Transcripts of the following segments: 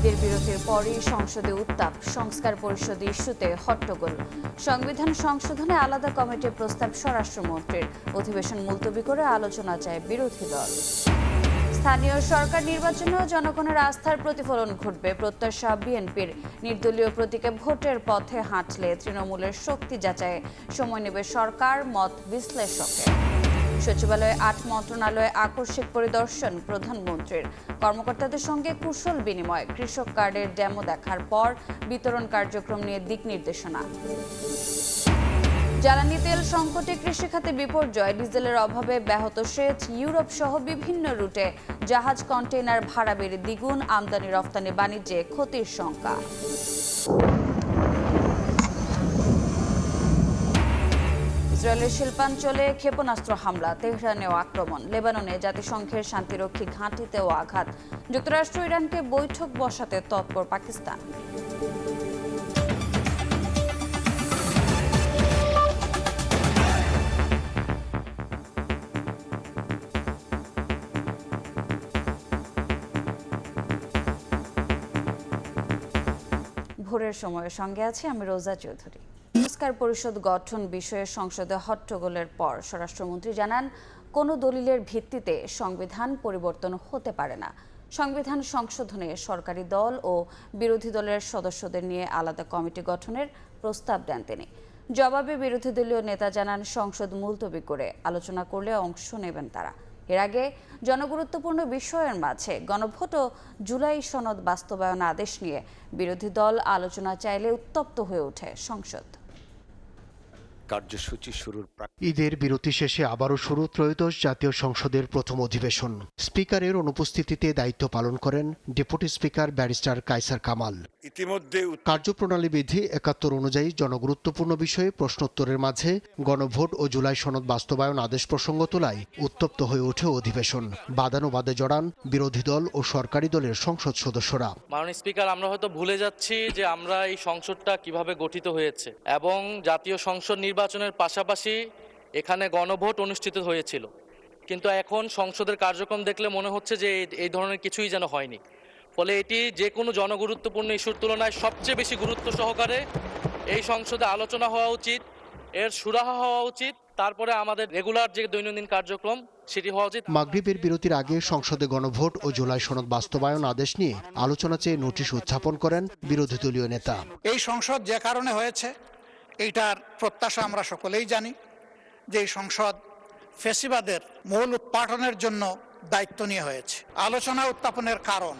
ঈদের বিরতির পরই সংসদে উত্তাপ, সংস্কার পরিষদ ইস্যুতে হট্টগোল। সংবিধান সংশোধনে আলাদা কমিটির প্রস্তাব স্বরাষ্ট্রমন্ত্রীর, অধিবেশন মুলতবি করে আলোচনা চায় বিরোধী দল। স্থানীয় সরকার নির্বাচনেও জনগণের আস্থার প্রতিফলন ঘটবে প্রত্যাশা বিএনপির। নির্দলীয় প্রতীকে ভোটের পথে হাঁটলে তৃণমূলের শক্তি যাচাইয়ে সময় নেবে সরকার, মত বিশ্লেষকের। সচিবালয়ে ৮ মন্ত্রণালয়ে আকস্মিক পরিদর্শন প্রধানমন্ত্রীর, কর্মকর্তাদের সঙ্গে কুশল বিনিময়। কৃষক কার্ডের ডেমো দেখার পর বিতরণ কার্যক্রম নিয়ে দিক নির্দেশনা। জ্বালানি তেল সংকটে কৃষিখাতে বিপর্যয়, ডিজেলের অভাবে ব্যাহত সেচ। ইউরোপ সহ বিভিন্ন রুটে জাহাজ কন্টেইনার ভাড়া বেড়ে দ্বিগুণ, আমদানি রফতানি বাণিজ্যে ক্ষতির শঙ্কা। ইসরায়েলের শিল্পাঞ্চলে ক্ষেপণাস্ত্র হামলা, তেহরানেও আক্রমণ। লেবাননে জাতিসংঘের শান্তিরক্ষী ঘাঁটিতেও আঘাত। যুক্তরাষ্ট্র ইরানকে বৈঠক বসাতে তৎপর পাকিস্তান। ভোরের সময়ের সঙ্গে আছি আমি রোজা চৌধুরী। সংস্কার পরিষদ গঠন বিষয়ে সংসদে হট্টগোলের পর স্বরাষ্ট্রমন্ত্রী জানান, কোনো দলিলের ভিত্তিতে সংবিধান পরিবর্তন হতে পারে না। সংবিধান সংশোধনে সরকারি দল ও বিরোধী দলের সদস্যদের নিয়ে আলাদা কমিটি গঠনের প্রস্তাব দেন তিনি। জবাবে বিরোধী দলীয় নেতা জানান, সংসদ মুলতবি করে আলোচনা করলে অংশ নেবেন তারা। এর আগে জনগুরুত্বপূর্ণ বিষয়ের মাঝে গণভোট ও জুলাই সনদ বাস্তবায়ন আদেশ নিয়ে বিরোধী দল আলোচনা চাইলে উত্তপ্ত হয়ে ওঠে সংসদ। কার্যসূচি শুরুর ঈদের বিরতি শেষে আবারও শুরু ত্রয়োদশ জাতীয় সংসদের প্রথম অধিবেশন। স্পিকারের অনুপস্থিতিতে দায়িত্ব পালন করেন deputy speaker barrister Kaisar Kamal. ইতিমধ্যে কার্যপ্রণালী বিধি ৭১ অনুযায়ী জনগুরুত্বপূর্ণ বিষয়ে প্রশ্নোত্তরের মাঝে গণভোট ও জুলাই সনদ বাস্তবায়ন আদেশ প্রসঙ্গ তোলায় উত্তপ্ত হয়ে ওঠে অধিবেশন। বাদানুবাদে জড়ান বিরোধী দল ও সরকারি দলের সংসদ সদস্যরা। মাননীয় স্পিকার, আমরা হয়তো ভুলে যাচ্ছি যে আমরা এই সংসদটা কিভাবে গঠিত হয়েছে এবং জাতীয় সংসদ নির্বাচনের পাশাপাশি এখানে গণভোট অনুষ্ঠিত হয়েছিল, কিন্তু এখন সংসদের কার্যক্রম দেখলে মনে হচ্ছে যে এই ধরনের কিছুই যেন হয়নি। ফলে এটি যে কোনো জনগুরুত্বপূর্ণ ইস্যুর তুলনায় সবচেয়ে বেশি গুরুত্ব সহকারে এই সংসদে আলোচনা হওয়া উচিত, এর সুরাহা হওয়া উচিত, তারপরে আমাদের রেগুলার যে দৈনন্দিন কার্যক্রম সেটি হওয়া উচিত। মাগরিবের বিরতির আগে সংসদে গণভোট ও জুলাই সনদ বাস্তবায়ন আদেশ নিয়ে আলোচনা চেয়ে নোটিশ উত্থাপন করেন বিরোধী দলীয় নেতা। এই সংসদ যে কারণে হয়েছে এইটার প্রত্যাশা আমরা সকলেই জানি, যে এই সংসদ ফ্যাসিবাদের মূল উৎপাটনের জন্য দায়িত্ব নিয়ে হয়েছে। আলোচনা উত্থাপনের কারণ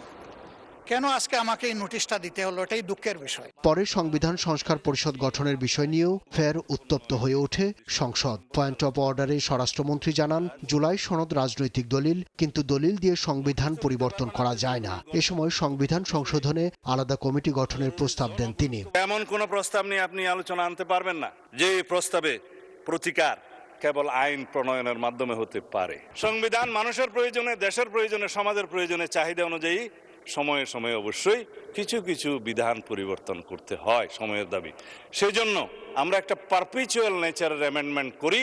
কেন আজকে আমাকে এই নোটিশটা দিতে হলো, এটাই দুঃখের বিষয়। পরে সংবিধান সংস্কার পরিষদ গঠনের বিষয় নিয়েও ফের উত্তপ্ত হয়ে ওঠে সংসদ। পয়েন্ট অফ অর্ডারে স্বরাষ্ট্রমন্ত্রী জানান, জুলাই সনদ রাজনৈতিক দলিল, কিন্তু দলিল দিয়ে সংবিধান পরিবর্তন করা যায় না। এ সময় সংবিধান সংশোধনে আলাদা কমিটি গঠনের প্রস্তাব দেন তিনি। এমন কোন প্রস্তাব নিয়ে আপনি আলোচনা আনতে পারবেন না যে প্রস্তাবে প্রতিকার কেবল আইন প্রণয়নের মাধ্যমে হতে পারে। সংবিধান মানুষের প্রয়োজনে, দেশের প্রয়োজনে, সমাজের প্রয়োজনে, চাহিদা অনুযায়ী সময়ে সময়ে অবশ্যই কিছু কিছু বিধান পরিবর্তন করতে হয়, সময়ের দাবি। সেই জন্য আমরা একটা পারপিচুয়াল নেচারের অ্যামেন্ডমেন্ট করি,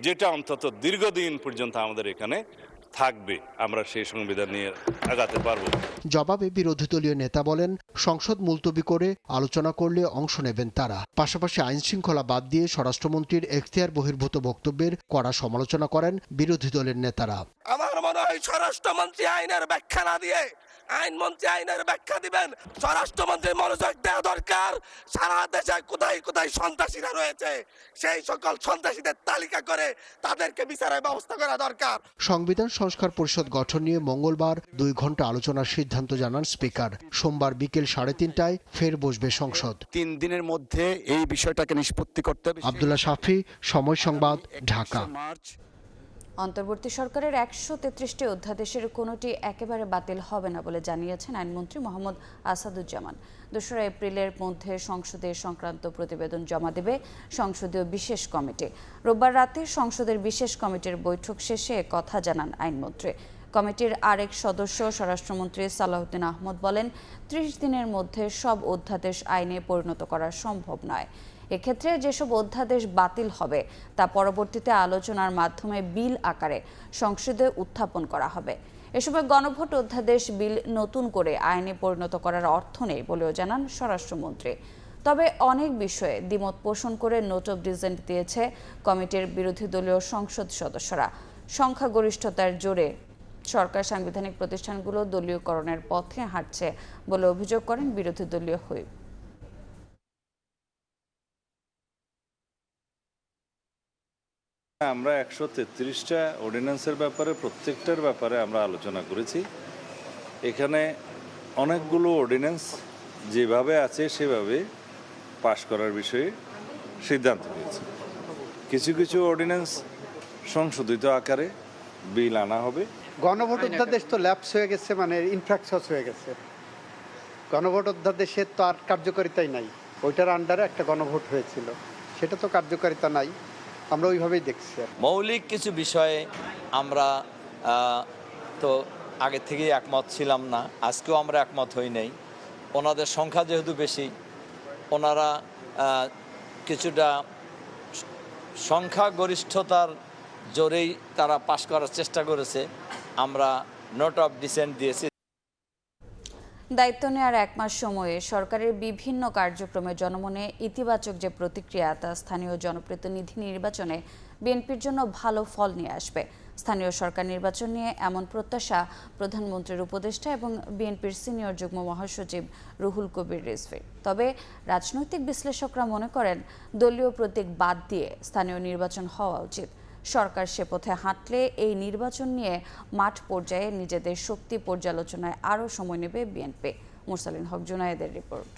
যেটা অন্তত দীর্ঘদিন পর্যন্ত আমাদের এখানে থাকবে। আমরা সেই সংবিধান নিয়ে আগাতে পারবো। জবাবে বিরোধী দলীয় নেতা বলেন, সংসদ মুলতবি করে আলোচনা করলে অংশ নেবেন তারা। পাশাপাশি আইন শৃঙ্খলা বাদ দিয়ে স্বরাষ্ট্রমন্ত্রীর এখতিয়ার বহির্ভূত বক্তব্যের কড়া সমালোচনা করেন বিরোধী দলের নেতারা। আমার মনে হয় স্বরাষ্ট্রমন্ত্রী আইনের ব্যাখ্যা না দিয়ে আইনমন্ত্রী আইনের ব্যাখ্যা দিবেন। স্বরাষ্ট্রমন্ত্রী মনোযোগ দেওয়া দরকার, সারা দেশে কোথায় কোথায় সন্ত্রাসীরা রয়েছে সেই সকল সন্ত্রাসীদের তালিকা করে তাদেরকে বিচারের ব্যবস্থা করা দরকার। সংবিধান সংস্কার পরিষদ গঠন নিয়ে মঙ্গলবার ২ ঘন্টা আলোচনার সিদ্ধান্ত জানান স্পিকার। সোমবার বিকেল ৩:৩০টায় ফের বসবে সংসদ। ৩ দিনের মধ্যে এই বিষয়টাকে নিষ্পত্তি করতে হবে। আব্দুল্লাহ শাফি, সময় সংবাদ, ঢাকা। অন্তর্বর্তী সরকারের ১৩৩টি অধ্যাদেশের কোনোটি একেবারে বাতিল হবে না বলে জানিয়েছেন আইনমন্ত্রী মোহাম্মদ আসাদুজ্জামান। ২রা এপ্রিলের মধ্যে সংসদে সংক্রান্ত প্রতিবেদন জমা দেবে সংসদীয় বিশেষ কমিটি। রোববার রাতে সংসদের বিশেষ কমিটির বৈঠক শেষে কথা জানান আইনমন্ত্রী। কমিটির আরেক সদস্য স্বরাষ্ট্রমন্ত্রী সালাউদ্দিন আহমদ বলেন, ৩০ দিনের মধ্যে সব অধ্যাদেশ আইনে পরিণত করা সম্ভব নয়। এক্ষেত্রে যেসব অধ্যাদেশ বাতিল হবে তা পরবর্তীতে আলোচনার মাধ্যমে বিল আকারে সংসদে উত্থাপন করা হবে। এ সময় গণভোট অধ্যাদেশ বিল নতুন করে আইনে পরিণত করার অর্থ নেই বলেও জানান স্বরাষ্ট্রমন্ত্রী। তবে অনেক বিষয়ে দ্বিমত পোষণ করে নোট অব ডিসেন্ট দিয়েছে কমিটির বিরোধী দলীয় সংসদ সদস্যরা। সংখ্যাগরিষ্ঠতার জোরে সরকার সাংবিধানিক প্রতিষ্ঠানগুলো দলীয়করণের পথে হাঁটছে বলে অভিযোগ করেন বিরোধী দলীয় হুইপ। আমরা 133টা অর্ডিন্যান্সের ব্যাপারে প্রত্যেকটার ব্যাপারে আমরা আলোচনা করেছি। এখানে অনেকগুলো অর্ডিন্যান্স যেভাবে আছে সেভাবে পাশ করার বিষয়ে সিদ্ধান্ত হয়েছে। কিছু কিছু অর্ডিন্যান্স সংশোধিত আকারে বিল আনা হবে। গণভোট অধ্যাদেশ তো ল্যাপস হয়ে গেছে, মানে ইনফ্রাকশনস হয়ে গেছে। গণভোট অধ্যাদেশের তো আর কার্যকারিতাই নাই। ওইটার আন্ডারে একটা গণভোট হয়েছিল, সেটা তো কার্যকারিতা নাই। আমরা ওইভাবেই দেখছি। মৌলিক কিছু বিষয়ে আমরা তো আগে থেকেই একমত ছিলাম না, আজকেও আমরা একমত হই নাই। ওনাদের সংখ্যা যেহেতু বেশি, ওনারা কিছুটা সংখ্যাগরিষ্ঠতার জোরেই তারা পাশ করার চেষ্টা করেছে। আমরা নোট অফ ডিসেন্ট দিয়েছি। দায়িত্ব নেওয়ার 1 মাস সময়ে সরকারের বিভিন্ন কার্যক্রমে জনমনে ইতিবাচক যে প্রতিক্রিয়া, তা স্থানীয় জনপ্রতিনিধি নির্বাচনে বিএনপির জন্য ভালো ফল নিয়ে আসবে। স্থানীয় সরকার নির্বাচন নিয়ে এমন প্রত্যাশা প্রধানমন্ত্রীর উপদেষ্টা এবং বিএনপির সিনিয়র যুগ্ম মহাসচিব রুহুল কবির রিজভীর। তবে রাজনৈতিক বিশ্লেষকরা মনে করেন দলীয় প্রতীক বাদ দিয়ে স্থানীয় নির্বাচন হওয়া উচিত। সরকার সে পথে হাঁটলে এই নির্বাচন নিয়ে মাঠ পর্যায়ে নিজেদের শক্তি পর্যালোচনায় আরও সময় নেবে বিএনপি। মুরসালিন হক জুনায়েদের রিপোর্ট।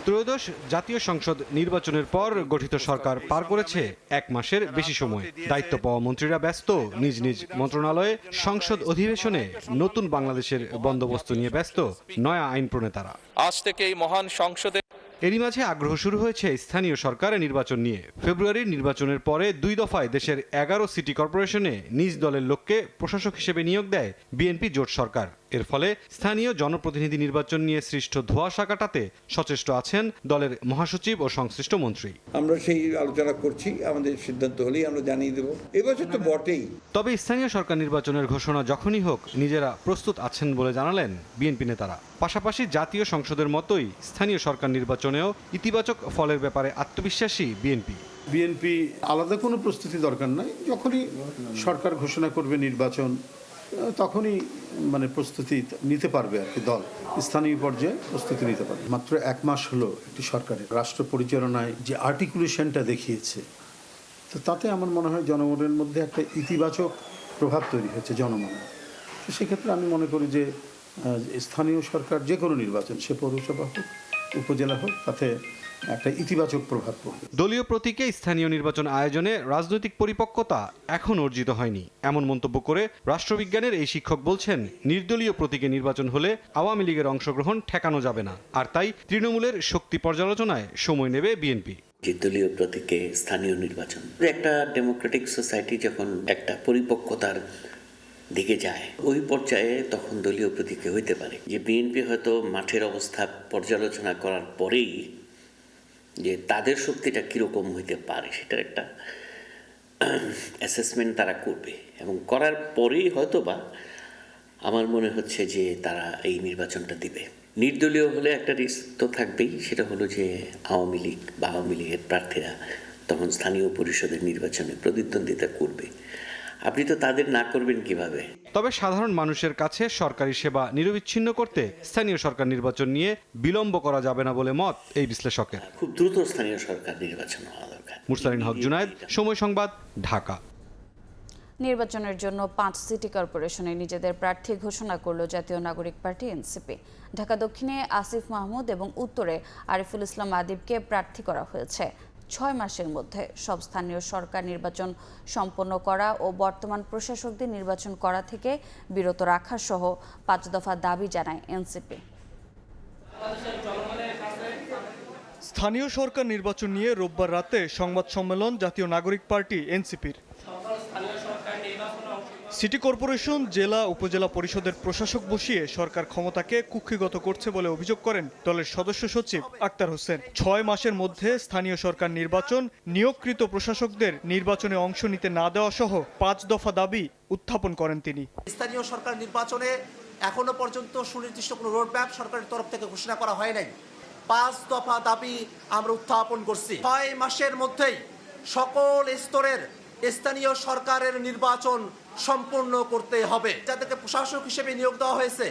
ত্রয়োদশ জাতীয় সংসদ নির্বাচনের পর গঠিত সরকার পার করেছে 1 মাসের বেশি সময়। দায়িত্ব পাওয়া মন্ত্রীরা ব্যস্ত নিজ নিজ মন্ত্রণালয়ে, সংসদ অধিবেশনে নতুন বাংলাদেশের বন্দোবস্ত নিয়ে ব্যস্ত নয়া আইন প্রণেতারা। আজ থেকে এই মহান সংসদে এরই মাঝে আগ্রহ শুরু হয়েছে স্থানীয় সরকারের নির্বাচন নিয়ে। ফেব্রুয়ারির নির্বাচনের পরে 2 দফায় দেশের 11 সিটি কর্পোরেশনে নিজ দলের লোককে প্রশাসক হিসেবে নিয়োগ দেয় বিএনপি জোট সরকার। এর ফলে স্থানীয় জনপ্রতিনিধি নির্বাচন নিয়ে সৃষ্ট ধোঁয়াশা কাটাতে সচেষ্ট আছেন দলের মহাসচিব ও সংশ্লিষ্ট মন্ত্রী। আমরা সেই আলোচনা করছি, আমাদের সিদ্ধান্ত হলেই আমরা জানিয়ে দেব। এবছর তো বটেই। তবে স্থানীয় সরকার নির্বাচনের ঘোষণা যখনই হোক নিজেরা প্রস্তুত আছেন বলে জানালেন বিএনপি নেতারা। পাশাপাশি জাতীয় সংসদের মতোই স্থানীয় সরকার নির্বাচনেও ইতিবাচক ফলের ব্যাপারে আত্মবিশ্বাসী বিএনপি আলাদা কোনো প্রস্তুতি দরকার নাই। যখনই সরকার ঘোষণা করবে নির্বাচন, তখনই মানে প্রস্তুতি নিতে পারবে আর কি। দল স্থানীয় পর্যায়ে প্রস্তুতি নিতে পারবে। মাত্র 1 মাস হলো একটি সরকারের রাষ্ট্র পরিচালনায় যে আর্টিকুলেশনটা দেখিয়েছে, তো তাতে আমার মনে হয় জনগণের মধ্যে একটা ইতিবাচক প্রভাব তৈরি হয়েছে জনমনে। তো সেক্ষেত্রে আমি মনে করি যে স্থানীয় সরকার যে কোনো নির্বাচন, সে পৌরসভা হোক উপজেলা হোক, তাতে একটা ইতিবাচক প্রভাব পড়বে। দলীয় প্রতীকে স্থানীয় নির্বাচন আয়োজনে রাজনৈতিক পরিপক্কতা এখন অর্জিত হয়নি এমন মন্তব্য করে রাষ্ট্রবিজ্ঞানের এই শিক্ষক বলছেন, নির্দলীয় প্রতীকে নির্বাচন হলে আওয়ামী লীগের অংশগ্রহণ ঠেকানো যাবে না, আর তাই তৃণমূলের শক্তি পর্যালোচনায় সময় নেবে বিএনপি। যে দলীয় প্রতীকে স্থানীয় নির্বাচন, একটা ডেমোক্রেটিক সোসাইটি যখন একটা পরিপক্কতার দিকে যায়, ওই পর্যায়ে তখন দলীয় প্রতীকে হইতে পারে। যে বিএনপি হয়তো মাঠের অবস্থা পর্যালোচনা করার পরেই যে তাদের শক্তিটা কীরকম হইতে পারে সেটার একটা অ্যাসেসমেন্ট তারা করবে, এবং করার পরেই হয়তো বা আমার মনে হচ্ছে যে তারা এই নির্বাচনটা দিবে। নির্দলীয় হলে একটা রিস্ক তো থাকবেই, সেটা হলো যে আওয়ামী লীগ বা আওয়ামী লীগের প্রার্থীরা তখন স্থানীয় পরিষদের নির্বাচনে প্রতিদ্বন্দ্বিতা করবে। আপনি তো তাদের না করবেন কিভাবে? তবে সাধারণ মানুষের কাছে সরকারি সেবা নিরবিচ্ছিন্ন করতে স্থানীয় সরকার নির্বাচন নিয়ে বিলম্ব করা যাবে না বলে মত এই বিশ্লেষকের। খুব দ্রুত স্থানীয় সরকার নির্বাচন হওয়া দরকার। মুরসালিন হক জুনায়েদ, সময় সংবাদ, ঢাকা। নির্বাচনের জন্য 5 সিটি কর্পোরেশনে নিজেদের প্রার্থী ঘোষণা করল জাতীয় নাগরিক পার্টি এনসিপি। ঢাকা দক্ষিণে আসিফ মাহমুদ এবং উত্তরে আরিফুল ইসলাম আদিবকে প্রার্থী করা হয়েছে। 6 মাসের মধ্যে সব স্থানীয় সরকার নির্বাচন সম্পন্ন করা ও বর্তমান প্রশাসকদের নির্বাচন করা থেকে বিরত রাখা সহ 5 দফা দাবি জানায় এনসিপি। স্থানীয় সরকার নির্বাচন নিয়ে রোববার রাতে সংবাদ সম্মেলন জাতীয় নাগরিক পার্টি এনসিপির। সিটি কর্পোরেশন, জেলা, উপজেলা পরিষদের প্রশাসক বসিয়ে সরকার ক্ষমতাকে কুক্ষিগত করছে বলে অভিযোগ করেন দলের সদস্য সচিব আক্তার হোসেন। 6 মাসের মধ্যে স্থানীয় সরকার নির্বাচন, নিয়োগকৃত প্রশাসকদের নির্বাচনে অংশ নিতে না দেওয়া সহ 5 দফা দাবি উত্থাপন করেন তিনি। স্থানীয় সরকার নির্বাচনে এখনো পর্যন্ত সুনির্দিষ্ট কোনো রোডম্যাপ সরকারের তরফ থেকে ঘোষণা করা হয় নাই। 5 দফা দাবি আমরা উত্থাপন করছি। 6 মাসের মধ্যেই সকল স্তরের স্থানীয় সরকারের নির্বাচন সম্পূর্ণ করতে হবে। যাদেরকে প্রশাসক হিসেবে নিয়োগ দেওয়া হয়েছে,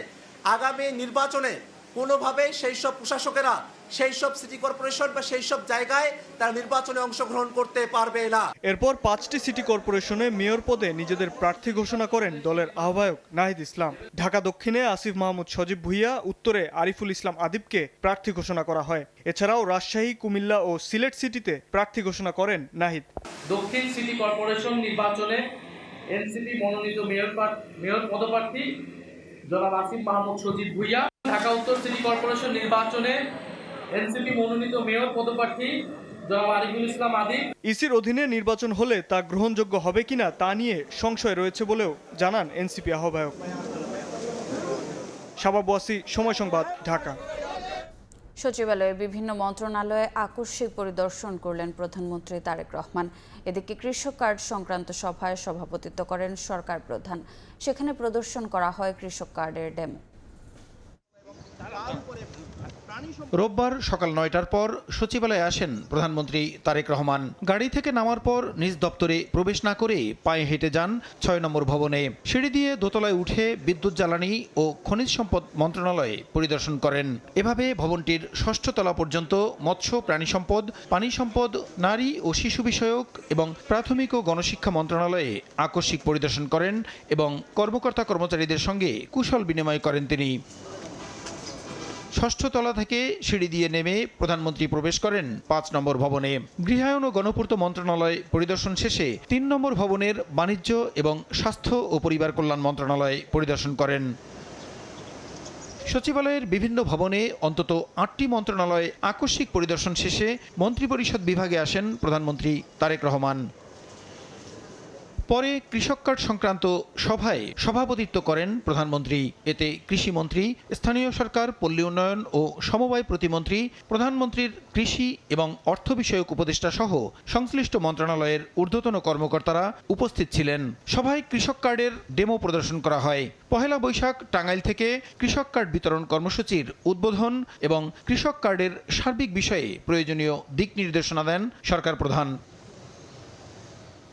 আগামী নির্বাচনে কোনোভাবেই সেই সব প্রশাসকেরা সেই সব সিটি কর্পোরেশন বা সেই সব জায়গায় তারা নির্বাচনে অংশগ্রহণ করতে পারবে না। এরপর 5টি সিটি কর্পোরেশনে মেয়র পদে নিজেদের প্রার্থী ঘোষণা করেন দলের আহ্বায়ক নাহিদ ইসলাম। ঢাকা দক্ষিণে আসিফ মাহমুদ সজীব ভুইয়া, উত্তরে আরিফুল ইসলাম আদিবকে প্রার্থী ঘোষণা করা হয়। এছাড়াও রাজশাহী, কুমিল্লা ও সিলেট সিটিতে প্রার্থী ঘোষণা করেন নাহিদ। দক্ষিণ সিটি কর্পোরেশন নির্বাচনে এনসিপি মনোনীত মেয়র পদপ্রার্থী জনাব আসিফ মাহমুদ সজীব ভুইয়া। ঢাকা উত্তর সিটি কর্পোরেশন নির্বাচনে এনসিপি মনোনীত মেয়র পদপ্রার্থী জনাব আরিফুল ইসলাম আদিব। ইসির অধীনে নির্বাচন হলে তা গ্রহণযোগ্য হবে কিনা তা নিয়ে সংশয় রয়েছে বলেও জানান এনসিপি আহ্বায়ক। শাবাব ওয়াসি, সময় সংবাদ, ঢাকা। সচিবালয়ে বিভিন্ন মন্ত্রণালয়ে আকস্মিক পরিদর্শন করলেন প্রধানমন্ত্রী তারেক রহমান। এদিকে কৃষক কার্ড সংক্রান্ত সভায় সভাপতিত্ব করেন সরকার প্রধান। সেখানে প্রদর্শন করা হয় কৃষক কার্ডের ডেমো। রোববার সকাল 9টার পর সচিবালয়ে আসেন প্রধানমন্ত্রী তারেক রহমান। গাড়ি থেকে নামার পর নিজ দপ্তরে প্রবেশ না করে পায়ে হেঁটে যান 6 নম্বর ভবনে। সিঁড়ি দিয়ে দোতলায় উঠে বিদ্যুৎ জ্বালানি ও খনিজ সম্পদ মন্ত্রণালয়ে পরিদর্শন করেন। এভাবে ভবনটির 6ষ্ঠ তলা পর্যন্ত মৎস্য, প্রাণী সম্পদ, পানি সম্পদ, নারী ও শিশু বিষয়ক এবং প্রাথমিক ও গণশিক্ষা মন্ত্রণালয়ে আকস্মিক পরিদর্শন করেন এবং কর্মকর্তা কর্মচারীদের সঙ্গে কুশল বিনিময় করেন তিনি। 6ষ্ঠ তলা থেকে সিঁড়ি দিয়ে নেমে প্রধানমন্ত্রী প্রবেশ করেন 5 নম্বর ভবনে। গৃহায়ন ও গণপূর্ত মন্ত্রণালয় পরিদর্শন শেষে 3 নম্বর ভবনের বাণিজ্য এবং স্বাস্থ্য ও পরিবার কল্যাণ মন্ত্রণালয় পরিদর্শন করেন। সচিবালয়ের বিভিন্ন ভবনে অন্তত 8টি মন্ত্রণালয় আকস্মিক পরিদর্শন শেষে মন্ত্রিপরিষদ বিভাগে আসেন প্রধানমন্ত্রী তারেক রহমান। পরে কৃষক কার্ড সংক্রান্ত সভায় সভাপতিত্ব করেন প্রধানমন্ত্রী। এতে কৃষিমন্ত্রী, স্থানীয় সরকার, পল্লী উন্নয়ন ও সমবায় প্রতিমন্ত্রী, প্রধানমন্ত্রীর কৃষি এবং অর্থ বিষয়ক উপদেষ্টা সহ সংশ্লিষ্ট মন্ত্রণালয়ের ঊর্ধ্বতন কর্মকর্তারা উপস্থিত ছিলেন। সভায় কৃষক কার্ডের ডেমো প্রদর্শন করা হয়। পহেলা বৈশাখ টাঙ্গাইল থেকে কৃষক কার্ড বিতরণ কর্মসূচির উদ্বোধন এবং কৃষক কার্ডের সার্বিক বিষয়ে প্রয়োজনীয় দিক নির্দেশনা দেন সরকার প্রধান।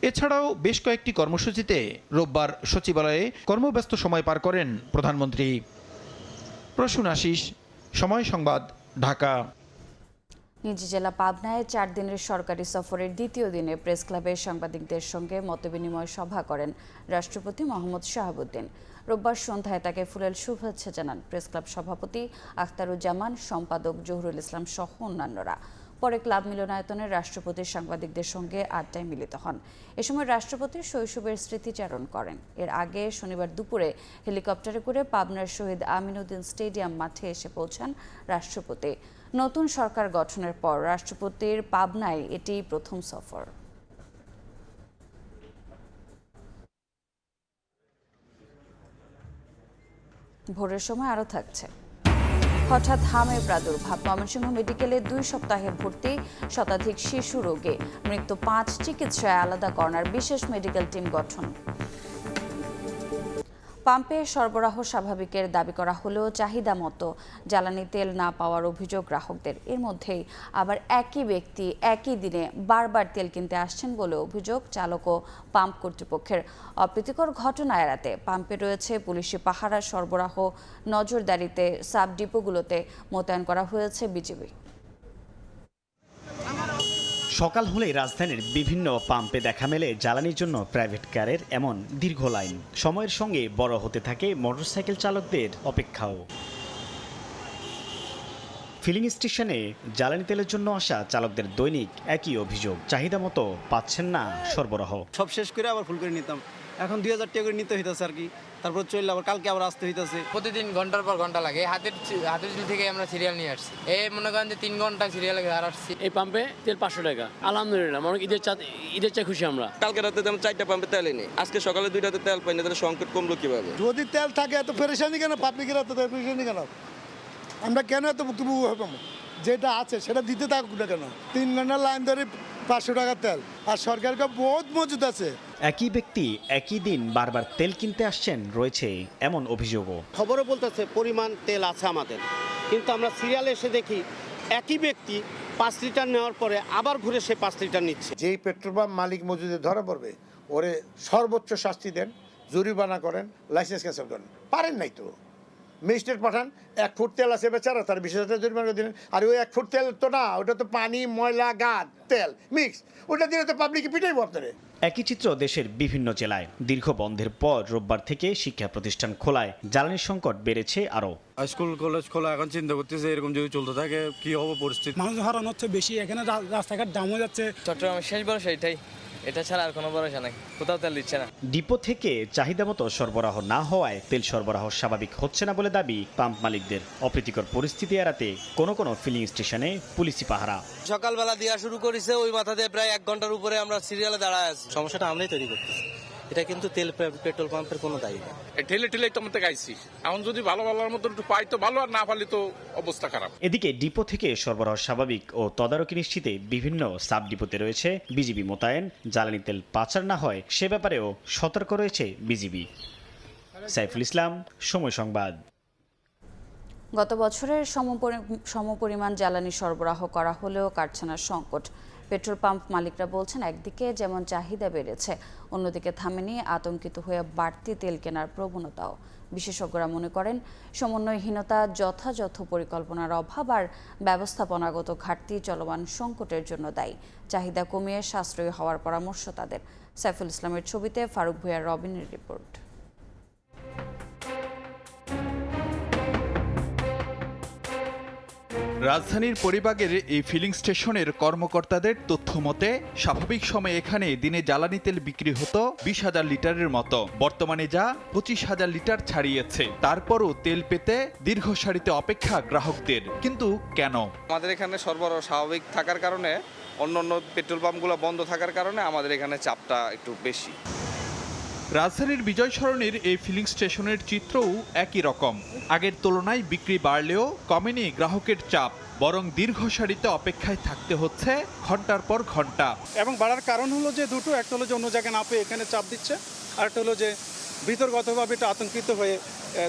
এছাড়াও বেশ কয়েকটি কর্মসূচিতে রোববার সচিবালয়ে কর্মব্যস্ত সময় পার করেন প্রধানমন্ত্রী। প্রসূন আশিস, সময় সংবাদ, ঢাকা। নিজ জেলা পাবনায় 4 দিনের সরকারি সফরের দ্বিতীয় দিনে প্রেস ক্লাবে সাংবাদিকদের সঙ্গে মতবিনিময় সভা করেন রাষ্ট্রপতি মোহাম্মদ শাহাবুদ্দিন। রোববার সন্ধ্যায় তাকে ফুলেল শুভেচ্ছা জানান প্রেস ক্লাব সভাপতি আখতারুজ্জামান, সম্পাদক জহুরুল ইসলাম সহ অন্যান্যরা। পরে ক্লাব মিলনায়তনে রাষ্ট্রপতি সাংবাদিকদের সঙ্গে আড্ডায় মিলিত হন। এ সময় রাষ্ট্রপতি শৈশবের স্মৃতিচারণ করেন। এর আগে শনিবার দুপুরে হেলিকপ্টারে করে পাবনার শহীদ আমিনউদ্দিন স্টেডিয়াম মাঠে এসে পৌঁছান রাষ্ট্রপতি। নতুন সরকার গঠনের পর রাষ্ট্রপতির পাবনায় এটি প্রথম সফর। ভোরের সময় আরও থাকছে। হঠাৎ হামের প্রাদুর্ভাব। ময়মনসিংহ মেডিকেলে 2 সপ্তাহে ভর্তি শতাধিক শিশু রোগে। মৃত্যু 5, চিকিৎসায় আলাদা করোনার বিশেষ মেডিকেল টিম গঠন। পাম্পে সরবরাহ স্বাভাবিকের দাবি করা হলেও চাহিদা মতো জ্বালানি তেল না পাওয়ার অভিযোগ গ্রাহকদের। এর মধ্যেই আবার একই ব্যক্তি একই দিনে বারবার তেল কিনতে আসছেন বলে অভিযোগ চালক ও পাম্প কর্তৃপক্ষের। অপ্রীতিকর ঘটনা এড়াতে পাম্পে রয়েছে পুলিশি পাহারা, সরবরাহ নজরদারিতে সাব ডিপোগুলোতে মোতায়েন করা হয়েছে বিজিবি। সকাল হলেই রাজধানীর বিভিন্ন পাম্পে দেখা মেলে জ্বালানির জন্য প্রাইভেট কারের এমন দীর্ঘ লাইন। সময়ের সঙ্গে বড় হতে থাকে মোটরসাইকেল চালকদের অপেক্ষাও। ফিলিং স্টেশনে জ্বালানি তেলের জন্য আসা চালকদের দৈনিক একই অভিযোগ, চাহিদা মতো পাচ্ছেন না সরবরাহ। সব শেষ করে আবার ফুল করে নিতাম, এখন 2000 টাকা করে নিতে হইতেছে আর কি। তারপর চললে আবার কালকে আবার আসতে হইতেছে। প্রতিদিন ঘন্টার পর ঘন্টা লাগে। হাতের ঝিল থেকে আমরা সিরিয়াল নিয়ে আসছি। এই মনে করেন যে 3 ঘন্টা সিরিয়াল আর আসছি। এই পাম্পে তেল 500 টাকা। আলহামদুলিল্লাহ, মানে ঈদের চাই খুশি আমরা। কালকে রাতে আমরা 4টা পাম্পে তেল এনে আজকে সকালে 2টাতে তেল পাই না, তাহলে সংকট কমলো কিভাবে? যদি তেল থাকে এত পেরেশানি কেন? পাবলিকের এত পেরেশানি কেন? আমরা কেন এত ভুক্তভোগী হবো? যেটা আছে সেটা দিতে থাকুক না কেন? 3 ঘন্টা লাইন ধরে 500 টাকা তেল, আর সরকারকে বহুত মজুদ আছে। একই ব্যক্তি একই দিন বারবার তেল কিনতে আসছেন রয়েছে এমন অভিযোগও। খবরও বলতেছে পরিমাণ তেল আছে আমাদের, কিন্তু আমরা সিরিয়ালে এসে দেখি একই ব্যক্তি 5 লিটার নেওয়ার পরে আবার ঘুরে সে 5 লিটার নিচ্ছে। যেই পেট্রোল পাম্প মালিক মজুদে ধরা পড়বে ওরে সর্বোচ্চ শাস্তি দেন, জরিমানা করেন, লাইসেন্স ক্যান্সেল করেন। পারেন নাই তো ম্যাজিস্ট্রেট পাঠান। 1 ফুট তেল আছে বেচারা, তার 20,000 জরিমানা দিলেন। আর ওই 1 ফুট তেল তো না, ওটা তো পানি, ময়লা, গাদ, তেল মিক্স, ওটা দিলে তো পাবলিকে পিটাইবো আপনারে। একই চিত্র দেশের বিভিন্ন জেলায়। দীর্ঘ বন্ধের পর রোববার থেকে শিক্ষা প্রতিষ্ঠান খোলায় জ্বালানি সংকট বেড়েছে আরও। স্কুল কলেজ খোলা, এখন চিন্তা করতেছে এরকম যদি চলতে থাকে কি হবে পরিস্থিতি। মানুষ হারান হচ্ছে বেশি, এখানে রাস্তাঘাট জাম হয়ে যাচ্ছে। চট্টগ্রামের শেষ ভরসা এটাই, এটা ছাড়া আর কোনো ভরসা নাই, কোথাও তেল দিচ্ছে না। ডিপো থেকে চাহিদা মতো সরবরাহ না হওয়ায় তেল সরবরাহ স্বাভাবিক হচ্ছে না বলে দাবি পাম্প মালিকদের। অপ্রীতিকর পরিস্থিতি এড়াতে কোনো ফিলিং স্টেশনে পুলিশি পাহারা। সকালবেলা দেওয়া শুরু করেছে, ওই মাথাতে প্রায় 1 ঘন্টার উপরে আমরা সিরিয়ালে দাঁড়ায় আছি। সমস্যাটা আমরাই তৈরি করতেছি, এটা কিন্তু তেল পেট্রোল পাম্পের কোনো দায়ী না। ঠেলে ঠেলে তো আমাদের গাইছি, এখন যদি ভালো ভালোর মতো একটু পাই তো ভালো, আর না পারলে তো অবস্থা খারাপ। এদিকে ডিপো থেকে সরবরাহ স্বাভাবিক ও তদারকি নিশ্চিতে বিভিন্ন সাব ডিপোতে রয়েছে বিজিবি মোতায়েন। জ্বালানি তেল পাচার না হয় সে ব্যাপারেও সতর্ক রয়েছে বিজিবি। সাইফুল ইসলাম, সময় সংবাদ। গত বছরের সমপরিমাণ জ্বালানি সরবরাহ করা হলেও কাটছে না সংকট। পেট্রোল পাম্প মালিকরা বলছেন, একদিকে যেমন চাহিদা বেড়েছে, অন্যদিকে থামেনি আতঙ্কিত হয়ে বাড়তি তেল কেনার প্রবণতাও। বিশেষজ্ঞরা মনে করেন, সমন্বয়হীনতা, যথাযথ পরিকল্পনার অভাব আর ব্যবস্থাপনাগত ঘাটতি চলমান সংকটের জন্য দায়ী। চাহিদা কমিয়ে সাশ্রয়ী হওয়ার পরামর্শ তাদের। সাইফুল ইসলামের ছবিতে ফারুক ভূঁইয়ার রবিনের রিপোর্ট। রাজধানীর পরিবাগের এই ফিলিং স্টেশনের কর্মকর্তাদের তথ্য মতে স্বাভাবিক সময়ে এখানে দিনে জ্বালানি তেল বিক্রি হতো 20,000 লিটারের মতো। বর্তমানে যা 25,000 লিটার ছাড়িয়েছে। তারপরও তেল পেতে দীর্ঘ সারিতে অপেক্ষা গ্রাহকদের। কিন্তু কেন? আমাদের এখানে সরবরাহ স্বাভাবিক থাকার কারণে, অন্যান্য পেট্রোল পাম্পগুলো বন্ধ থাকার কারণে আমাদের এখানে চাপটা একটু বেশি। রাজধানীর বিজয় সরণির এই ফিলিং স্টেশনের চিত্রও একই রকম। আগের তুলনায় বিক্রি বাড়লেও কমেনি গ্রাহকের চাপ, বরং দীর্ঘ সারিতে অপেক্ষায় থাকতে হচ্ছে ঘন্টার পর ঘন্টা। এবং বাড়ার কারণ হলো যে দুটো, একটা হলো যে অন্য জায়গায় না পেয়ে এখানে চাপ দিচ্ছে, আর একটা হলো যে ভিতরগতভাবে এটা আতঙ্কিত হয়ে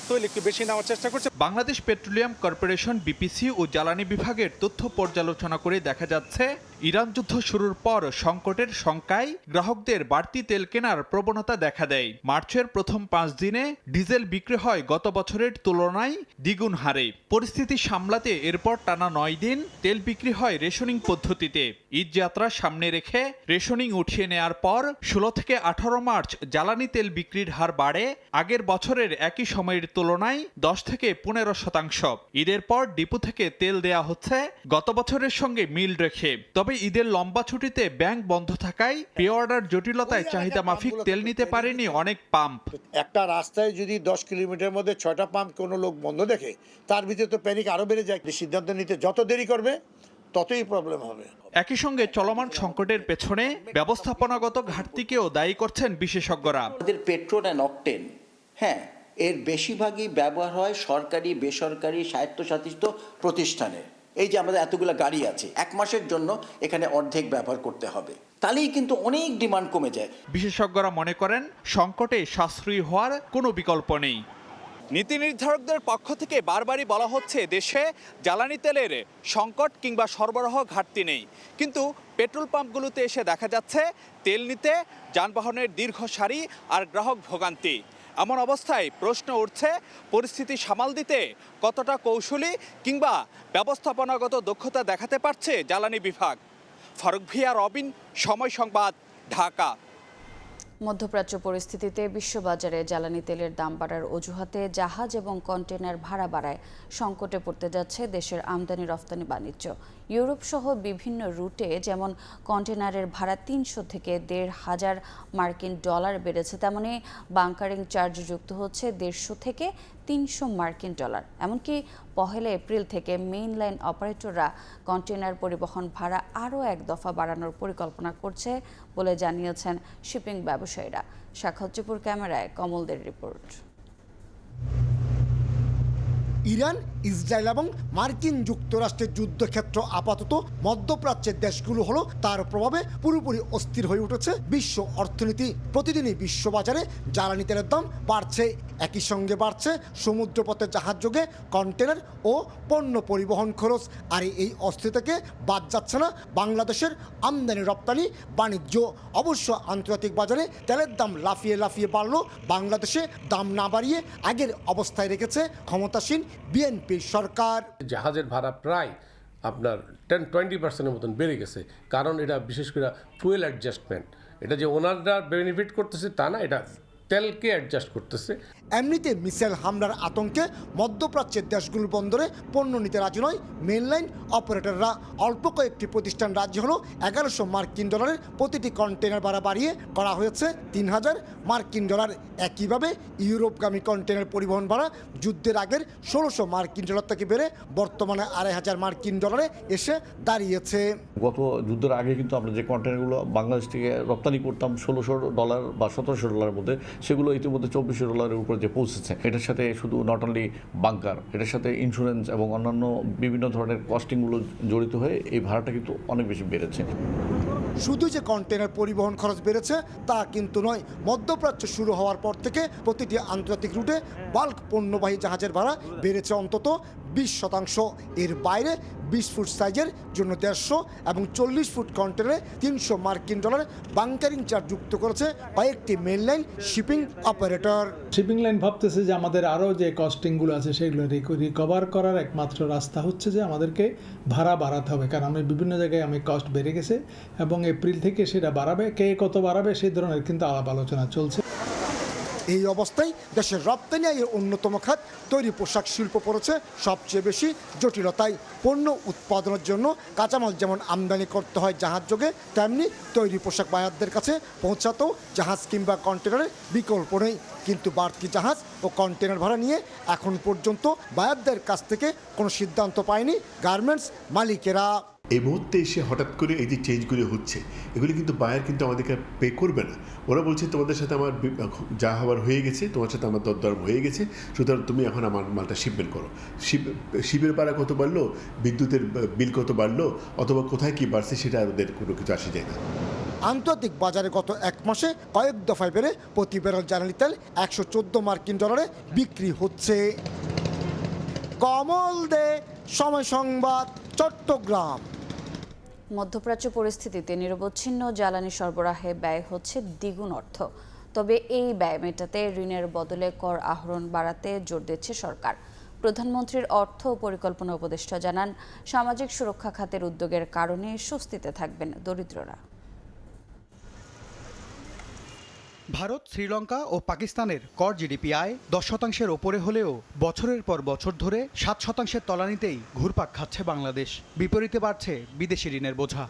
তৈল একটু বেশি নেওয়ার চেষ্টা করছে। বাংলাদেশ পেট্রোলিয়াম কর্পোরেশন বিপিসি ও জ্বালানি বিভাগের তথ্য পর্যালোচনা করে দেখা যাচ্ছে, ইরান যুদ্ধ শুরুর পর সংকটের শঙ্কায় গ্রাহকদের বাড়তি তেল কেনার প্রবণতা দেখা দেয়। মার্চের প্রথম 5 দিনে ডিজেল বিক্রি হয় গত বছরের তুলনায় দ্বিগুণ হারে। পরিস্থিতি সামলাতে এরপর টানা 9 দিন তেল বিক্রি হয় রেশনিং পদ্ধতিতে। ঈদ যাত্রা সামনে রেখে রেশনিং উঠিয়ে নেয়ার পর 16 থেকে 18 মার্চ জ্বালানি তেল বিক্রির হার বাড়ে আগের বছরের একই সময়ের তুলনায় 10 থেকে 15%। ঈদের পর ডিপো থেকে তেল দেয়া হচ্ছে গত বছরের সঙ্গে মিল রেখে। তবে ঈদের লম্বা ছুটিতে ব্যাংক বন্ধ থাকায় প্রি অর্ডার জটিলতায় চাহিদা মাফিক তেল নিতে পারেনি অনেক পাম্প। একটা রাস্তায় যদি 10 কিলোমিটার মধ্যে 6টা পাম্প কোনো লোক বন্ধ দেখে, তার ভিতরে তো প্যানিক আরো বেড়ে যায়। সিদ্ধান্ত নিতে যত দেরি করবে ততই প্রবলেম হবে। একই সঙ্গে চলমান সংকটের পেছনে ব্যবস্থাপনাগত ঘাটতিকেও দায়ী করছেন বিশেষজ্ঞরা। আমাদের পেট্রোল অ্যান্ড অকটেন, হ্যাঁ, এর বেশিরভাগই ব্যবহার হয় সরকারি, বেসরকারি, স্বায়ত্তশাসিত প্রতিষ্ঠানে। এই যে আমাদের এতগুলো গাড়ি আছে, 1 মাসের জন্য এখানে অর্ধেক ব্যবহার করতে হবে, তাহলেই কিন্তু অনেক ডিমান্ড কমে যায়। বিশেষজ্ঞরা মনে করেন, সংকটে সাশ্রয়ী হওয়ার কোনো বিকল্প নেই। নীতি নির্ধারকদের পক্ষ থেকে বারবারই বলা হচ্ছে, দেশে জ্বালানি তেলের সংকট কিংবা সরবরাহ ঘাটতি নেই, কিন্তু পেট্রোল পাম্পগুলোতে এসে দেখা যাচ্ছে তেল নিতে যানবাহনের দীর্ঘ সারি আর গ্রাহক ভোগান্তি। এমন অবস্থায় প্রশ্ন উঠছে, পরিস্থিতি সামাল দিতে কতটা কৌশলী কিংবা ব্যবস্থাপনাগত দক্ষতা দেখাতে পারছে জ্বালানি বিভাগ। ফারুক ভূঁইয়া, রবিন, সময় সংবাদ, ঢাকা। মধ্যপ্রাচ্য পরিস্থিতিতে বিশ্ববাজারে জ্বালানি তেলের দাম বাড়ার অজুহাতে জাহাজ এবং কন্টেনার ভাড়া বাড়ায় সংকটে পড়তে যাচ্ছে দেশের আমদানি রফতানি বাণিজ্য। ইউরোপ সহ বিভিন্ন রুটে যেমন কন্টেনারের ভাড়া ৩০০ থেকে ১৫০০ মার্কিন ডলার বেড়েছে, তেমনি বাংকারিং চার্জ যুক্ত হচ্ছে ১৫০ থেকে ৩০০ মার্কিন ডলার। এমনকি ১ এপ্রিল থেকে মেইন লাইন অপারেটররা কন্টেনার পরিবহন ভাড়া আরও এক দফা বাড়ানোর পরিকল্পনা করছে বলে জানিয়েছেন শিপিং ব্যবসায়ীরা। সাক্ষাৎপুর ক্যামেরায় কমলদের রিপোর্ট। ইরান, ইসরায়েল এবং মার্কিন যুক্তরাষ্ট্রের যুদ্ধক্ষেত্র আপাতত মধ্যপ্রাচ্যের দেশগুলো হলো তার প্রভাবে পুরোপুরি অস্থির হয়ে উঠেছে বিশ্ব অর্থনীতি। প্রতিদিনই বিশ্ববাজারে জ্বালানি তেলের দাম বাড়ছে, একই সঙ্গে বাড়ছে সমুদ্রপথে জাহাজযোগে কন্টেনার ও পণ্য পরিবহন খরচ। আর এই অস্থিরতাকে বাদ যাচ্ছে না বাংলাদেশের আমদানি রপ্তানি বাণিজ্য। অবশ্য আন্তর্জাতিক বাজারে তেলের দাম লাফিয়ে লাফিয়ে বাড়লেও বাংলাদেশে দাম না বাড়িয়ে আগের অবস্থায় রেখেছে ক্ষমতাসীন বিএনপি সরকার। জাহাজের ভাড়া প্রায় আপনার 10-20% মতন বেড়ে গেছে, কারণ এটা বিশেষ করে ফুয়েল অ্যাডজাস্টমেন্ট। এটা যে ওনাররা বেনিফিট করতেছে তা না, এটা তেলকে অ্যাডজাস্ট করতেছে। এমনিতে মিসাইল হামলার আতঙ্কে মধ্যপ্রাচ্যের দেশগুলোর বন্দরে পণ্য নিতে রাজি নয় মেনলাইন অপারেটররা। অল্প কয়েকটি প্রতিষ্ঠান রাজি হলো 1100 মার্কিন ডলারের প্রতিটি কন্টেনার ভাড়া বাড়িয়ে করা হয়েছে 3000 মার্কিন ডলার। একইভাবে ইউরোপগামী কন্টেনার পরিবহন ভাড়া যুদ্ধের আগের 1600 মার্কিন ডলার থেকে বেড়ে বর্তমানে 2500 মার্কিন ডলারে এসে দাঁড়িয়েছে। গত যুদ্ধের আগে কিন্তু আমরা যে কন্টেনারগুলো বাংলাদেশ থেকে রপ্তানি করতাম $1600 বা $1700 মধ্যে, সেগুলো ইতিমধ্যে $2400 উপর যে পৌঁছেছে। এটার সাথে শুধু নট অনলি বাংকার, এটার সাথে ইন্স্যুরেন্স এবং অন্যান্য বিভিন্ন ধরনের কস্টিংগুলো জড়িত হয়ে এই ভাড়াটা কিন্তু অনেক বেশি বেড়েছে। শুধু যে কন্টেনার পরিবহন খরচ বেড়েছে তা কিন্তু নয়, মধ্যপ্রাচ্য শুরু হওয়ার পর থেকে প্রতিটি আন্তর্জাতিক রুটে বাল্ক পণ্যবাহী জাহাজের ভাড়া বেড়েছে অন্তত 20%। এর বাইরে 20 ফুট সাইজের জন্য 150 এবং 40 ফুট কন্টেনারে 300 মার্কিন ডলার বাংকারিং চার্জ যুক্ত করেছে কয়েকটি mainline shipping operator. Shipping line ভাবতেছে যে আমাদের আরও যে কস্টিংগুলো আছে সেগুলো রিকভার করার একমাত্র রাস্তা হচ্ছে যে আমাদেরকে ভাড়া বাড়াতে হবে, কারণ আমি বিভিন্ন জায়গায় কস্ট বেড়ে গেছে এবং এপ্রিল থেকে সেটা বাড়াবে। কে কত বাড়াবে সেই ধরনের কিন্তু আলাপ আলোচনা চলছে। এই অবস্থায় দেশের রপ্তানি আয়ের অন্যতম খাত তৈরি পোশাক শিল্প পড়েছে সবচেয়ে বেশি জটিলতায়। পণ্য উৎপাদনের জন্য কাঁচামাল যেমন আমদানি করতে হয় জাহাজযোগে, তেমনি তৈরি পোশাক বায়ারদের কাছে পৌঁছাতেও জাহাজ কিংবা কন্টেনারের বিকল্প নেই। কিন্তু বাড়তি জাহাজ ও কন্টেনার ভাড়া নিয়ে এখন পর্যন্ত বায়ারদের কাছ থেকে কোনো সিদ্ধান্ত পায়নি গার্মেন্টস মালিকেরা। এই মুহূর্তে এসে হঠাৎ করে এই যে চেঞ্জগুলো হচ্ছে, এগুলি কিন্তু বায়ার কিন্তু আমাদেরকে পে করবে না। ওরা বলছে তোমাদের সাথে আমার যা হওয়ার হয়ে গেছে, তোমার সাথে আমার দরদাম হয়ে গেছে, সুতরাং তুমি এখন আমার মালটা শিপমেন্ট করো। শিপের ভাড়া কত বাড়লো, বিদ্যুতের বিল কত বাড়লো, অথবা কোথায় কি বাড়ছে সেটা ওদের কোনো কিছু আসে যায় না। আন্তর্জাতিক বাজারে গত এক মাসে কয়েক দফায় বেড়ে প্রতি ব্যারেল জ্বালানি তেল 114 মার্কিন ডলারে বিক্রি হচ্ছে। কমল দে, সময় সংবাদ, চট্টগ্রাম। মধ্যপ্রাচ্য পরিস্থিতিতে নিরবচ্ছিন্ন জ্বালানি সরবরাহে ব্যয় হচ্ছে দ্বিগুণ অর্থ। তবে এই ব্যয় মেটাতে ঋণের বদলে কর আহরণ বাড়াতে জোর দিচ্ছে সরকার। প্রধানমন্ত্রীর অর্থ ও পরিকল্পনা উপদেষ্টা জানান, সামাজিক সুরক্ষা খাতের উদ্যোগের কারণে স্বস্তিতে থাকবেন দরিদ্ররা। ভারত, শ্রীলঙ্কা ও পাকিস্তানের কর জিডিপি আয় 10% ওপরে হলেও বছরের পর বছর ধরে 7% তলানিতেই ঘুরপাক খাচ্ছে বাংলাদেশ। বিপরীতে বাড়ছে বিদেশি ঋণের বোঝা।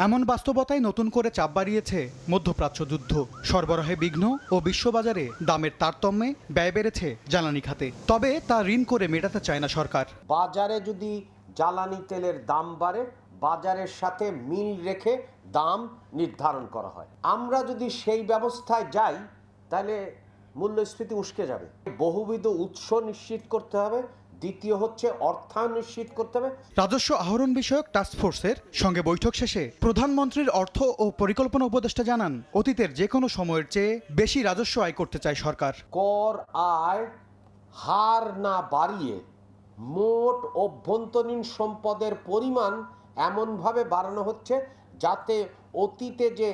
এমন বাস্তবতায় নতুন করে চাপ বাড়িয়েছে মধ্যপ্রাচ্য যুদ্ধ। সরবরাহে বিঘ্ন ও বিশ্ববাজারে দামের তারতম্যে ব্যয় বেড়েছে জ্বালানি খাতে। তবে তা ঋণ করে মেটাতে চায় না সরকার। বাজারে যদি জ্বালানি তেলের দাম বাড়ে, বাজারের সাথে মিল রেখে দাম নির্ধারণ করা হয়। আমরা যদি সেই ব্যবস্থায় যাই তাহলে মূল্যস্ফীতি উস্কে যাবে। বহুবিধ উৎস নিশ্চিত করতে হবে। দ্বিতীয় হচ্ছে অর্থায়ন নিশ্চিত করতে হবে। রাজস্ব আহরণ বিষয়ক টাস্কফোর্সের সঙ্গে বৈঠক শেষে প্রধানমন্ত্রীর অর্থ ও পরিকল্পনা উপদেষ্টা জানান, অতীতের যে কোনো সময়ের চেয়ে বেশি রাজস্ব আয় করতে চায় সরকার। কর আয় হার না বাড়িয়ে মোট অভ্যন্তরীণ সম্পদের পরিমাণ এমনভাবে বাড়ানো হচ্ছে যাতে অতীতে যে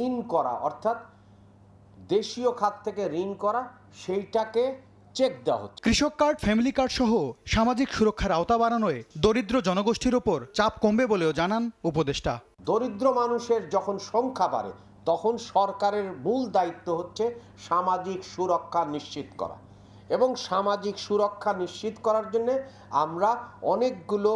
ঋণ করা, অর্থাৎ দেশীয় খাত থেকে ঋণ করা, সেইটাকে চেক দেওয়া হচ্ছে। কৃষক কার্ড, ফ্যামিলি কার্ড সহ সামাজিক সুরক্ষার আওতা বাড়ানোয় দরিদ্র জনগোষ্ঠীর ওপর চাপ কমবে বলেও জানান উপদেষ্টা। দরিদ্র মানুষের যখন সংখ্যা বাড়ে তখন সরকারের মূল দায়িত্ব হচ্ছে সামাজিক সুরক্ষা নিশ্চিত করা, এবং সামাজিক সুরক্ষা নিশ্চিত করার জন্য আমরা অনেকগুলো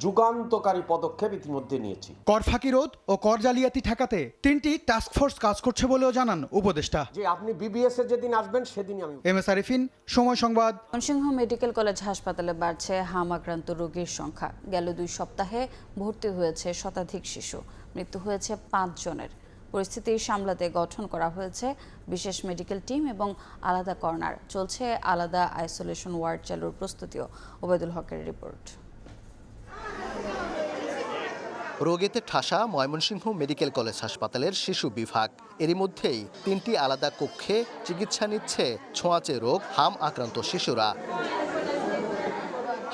যুগান্তকারী পদক্ষেপ ইতিমধ্যে নিয়েছি। কর ফাঁকি রোধ ও কর জালিয়াতি ঠেকাতে 3টি টাস্কফোর্স কাজ করছে বলেও জানান উপদেষ্টা। যে আপনি বিবিএস এ যেদিন আসবেন সেদিনই আমি। এম এস আরিফিন, সময় সংবাদ। ময়মনসিংহ মেডিকেল কলেজ হাসপাতালে বাড়ছে হাম আক্রান্ত রোগীর সংখ্যা। গেল 2 সপ্তাহে ভর্তি হয়েছে শতাধিক শিশু, মৃত্যু হয়েছে 5 জনের। পরিস্থিতি সামলাতে গঠন করা হয়েছে বিশেষ মেডিকেল টিম এবং আলাদা কর্নার। চলছে আলাদা আইসোলেশন ওয়ার্ড চালুর প্রস্তুতিও। ওবায়দুল হকের রিপোর্ট। রোগীতে ঠাসা ময়মনসিংহ মেডিকেল কলেজ হাসপাতালের শিশু বিভাগ। এরই মধ্যেই 3টি আলাদা কক্ষে চিকিৎসা নিচ্ছে ছোঁয়াচে রোগ হাম আক্রান্ত শিশুরা।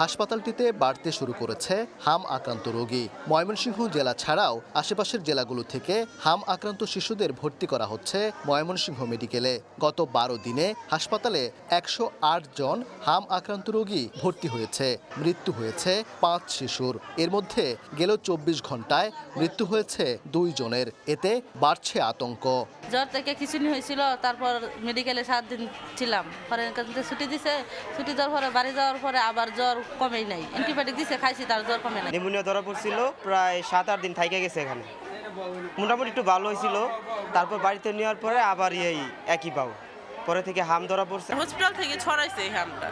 হাসপাতালটিতে বাড়তে শুরু করেছে হাম আক্রান্ত রোগী। ময়মনসিংহ জেলা ছাড়াও আশেপাশের জেলাগুলো থেকে হাম আক্রান্ত শিশুদের ভর্তি করা হচ্ছে ময়মনসিংহ মেডিকেলে। গত 12 দিনে হাসপাতালে 108 জন হাম আক্রান্ত রোগী ভর্তি হয়েছে। মৃত্যু হয়েছে 5 শিশুর। এর মধ্যে গেল 24 ঘন্টায় মৃত্যু হয়েছে 2 জনের। এতে বাড়ছে আতঙ্ক। জ্বর থেকে খিচুনি হয়েছিল, তারপর মেডিকেলে 7 দিন ছিলাম, পরে ছুটি দিছে। ছুটি দেওয়ার পরে বাড়ি যাওয়ার পরে আবার জ্বর কমেই নাই, অ্যান্টিবায়োটিক দিছে, খাইছি, তার জ্বর কমে নাই। নিউমোনিয়া ধরা পড়ছিল, প্রায় 7-8 দিন থাইকে গেছে এখানে। মোটামুটি একটু ভালো হয়েছিল, তারপর বাড়িতে নেওয়ার পরে আবার একই পাও, পরে থেকে হাম ধরা পড়ছে। হসপিটাল থেকে ছড়াইছে এই হামটা,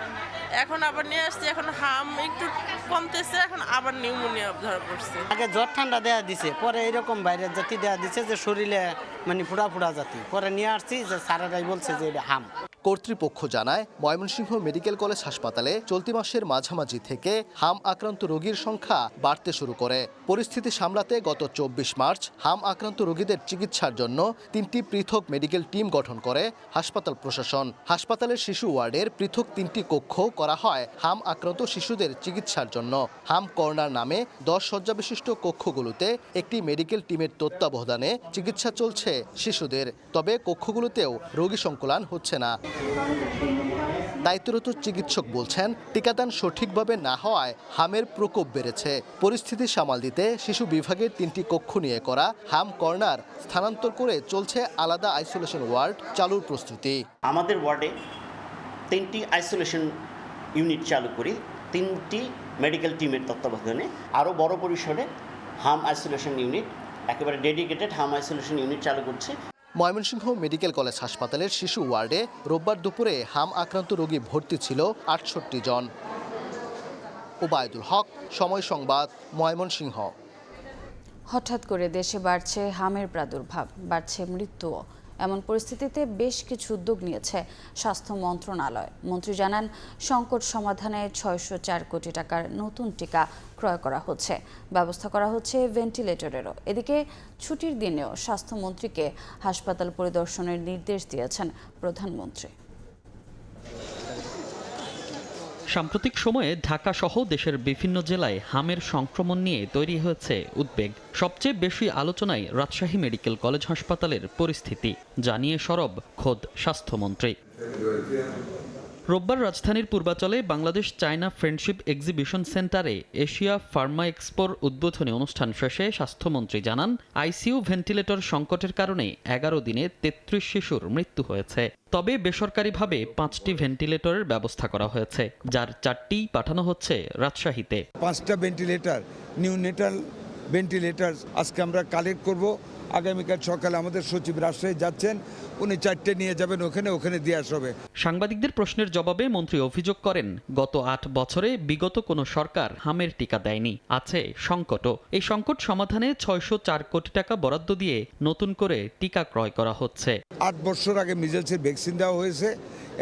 এখন আবার নিয়ে আসছে, এখন হাম একটু কমতেছে, এখন আবার নিউমোনিয়া ধরা পড়ছে। আগে জ্বর ঠান্ডা দেয়া দিছে, পরে এরকম বাইরের জাতি দেয়া দিছে যে শরীরে মানে ফুড়া ফুড়া জাতি, পরে নিয়ে আসছি যে স্যারেরাই বলছে যে এটা হাম। কর্তৃপক্ষ জানায় ময়মনসিংহ মেডিকেল কলেজ হাসপাতালে চলতি মাসের মাঝামাঝি থেকে হাম আক্রান্ত রোগীর সংখ্যা বাড়তে শুরু করে। পরিস্থিতি সামলাতে গত 24 মার্চ হাম আক্রান্ত রোগীদের চিকিৎসার জন্য 3টি পৃথক মেডিকেল টিম গঠন করে হাসপাতাল প্রশাসন। হাসপাতালের শিশু ওয়ার্ডের পৃথক 3টি কক্ষ করা হয় হাম আক্রান্ত শিশুদের চিকিৎসার জন্য। হাম কর্নার নামে 10 শয্যা বিশিষ্ট কক্ষগুলোতে একটি মেডিকেল টিমের তত্ত্বাবধানে চিকিৎসা চলছে শিশুদের। তবে কক্ষগুলোতেও রোগী সংকুলান হচ্ছে না। দায়িত্বরত চিকিৎসক বলছেন, টিকাদান সঠিকভাবে না হওয়ায় হামের প্রকোপ বেড়েছে। পরিস্থিতি সামাল দিতে শিশু বিভাগের 3টি কক্ষ নিয়ে করা হাম কর্নার স্থানান্তর করে চলছে আলাদা আইসোলেশন ওয়ার্ড চালুর প্রস্তুতি। আমাদের ওয়ার্ডে 3টি আইসোলেশন ইউনিট চালু করি, 3টি মেডিকেল টিমের তত্ত্বাবধানে আরও বড় পরিসরে হাম আইসোলেশন ইউনিট, একেবারে ডেডিকেটেড হাম আইসোলেশন ইউনিট চালু করছে। ময়মনসিংহ মেডিকেল কলেজ হাসপাতালের শিশু ওয়ার্ডে রোববার দুপুরে হাম আক্রান্ত রোগী ভর্তি ছিল 68 জন। ওবায়দুল হক, সময় সংবাদ, ময়মনসিংহ। হঠাৎ করে দেশে বাড়ছে হামের প্রাদুর্ভাব, বাড়ছে মৃত্যুও। এমন পরিস্থিতিতে বেশ কিছু উদ্যোগ নিয়েছে স্বাস্থ্য মন্ত্রণালয়। মন্ত্রী জানান, সংকট সমাধানে 604 কোটি টাকার নতুন টিকা ক্রয় করা হচ্ছে, ব্যবস্থা করা হচ্ছে ভেন্টিলেটরেরও। এদিকে ছুটির দিনেও স্বাস্থ্যমন্ত্রীকে হাসপাতাল পরিদর্শনের নির্দেশ দিয়েছেন প্রধানমন্ত্রী। সাম্প্রতিক সময়ে ঢাকা সহ দেশের বিভিন্ন জেলায় হামের সংক্রমণ নিয়ে তৈরি হয়েছে উদ্বেগ। সবচেয়ে বেশি আলোচনায় রাজশাহী মেডিকেল কলেজ হাসপাতালের পরিস্থিতি, জানিয়ে সরব খোদ স্বাস্থ্যমন্ত্রী। রোববার রাজধানীর পূর্বাচলে বাংলাদেশ চায়না ফ্রেন্ডশিপ এক্সিবিশন সেন্টারে এশিয়া ফার্মা এক্সপোর উদ্বোধনী অনুষ্ঠান শেষে স্বাস্থ্যমন্ত্রী জানান, আইসিইউ ভেন্টিলেটর সংকটের কারণে 11 দিনে 33 শিশুর মৃত্যু হয়েছে। তবে বেসরকারিভাবে 5টি ভেন্টিলেটরের ব্যবস্থা করা হয়েছে, যার 4টি পাঠানো হচ্ছে রাজশাহীতে। 5টা ভেন্টিলেটর, নিউনেটাল ভেন্টিলেটর আজকে আমরা কালেক্ট করব। আগামীকাল সকালে আমাদের সচিব রাজশাহী যাচ্ছেন, উনি 4টে নিয়ে যাবেন, ওখানে দিয়ে আসবে। সাংবাদিকদের প্রশ্নের জবাবে মন্ত্রী অভিযোগ করেন, গত 8 বছরে বিগত কোনো সরকার হামের টিকা দেয়নি, আছে সংকটও। এই সংকট সমাধানে 604 কোটি টাকা বরাদ্দ দিয়ে নতুন করে টিকা ক্রয় করা হচ্ছে। 8 বছর আগে মিজেলসের ভ্যাকসিন দেওয়া হয়েছে,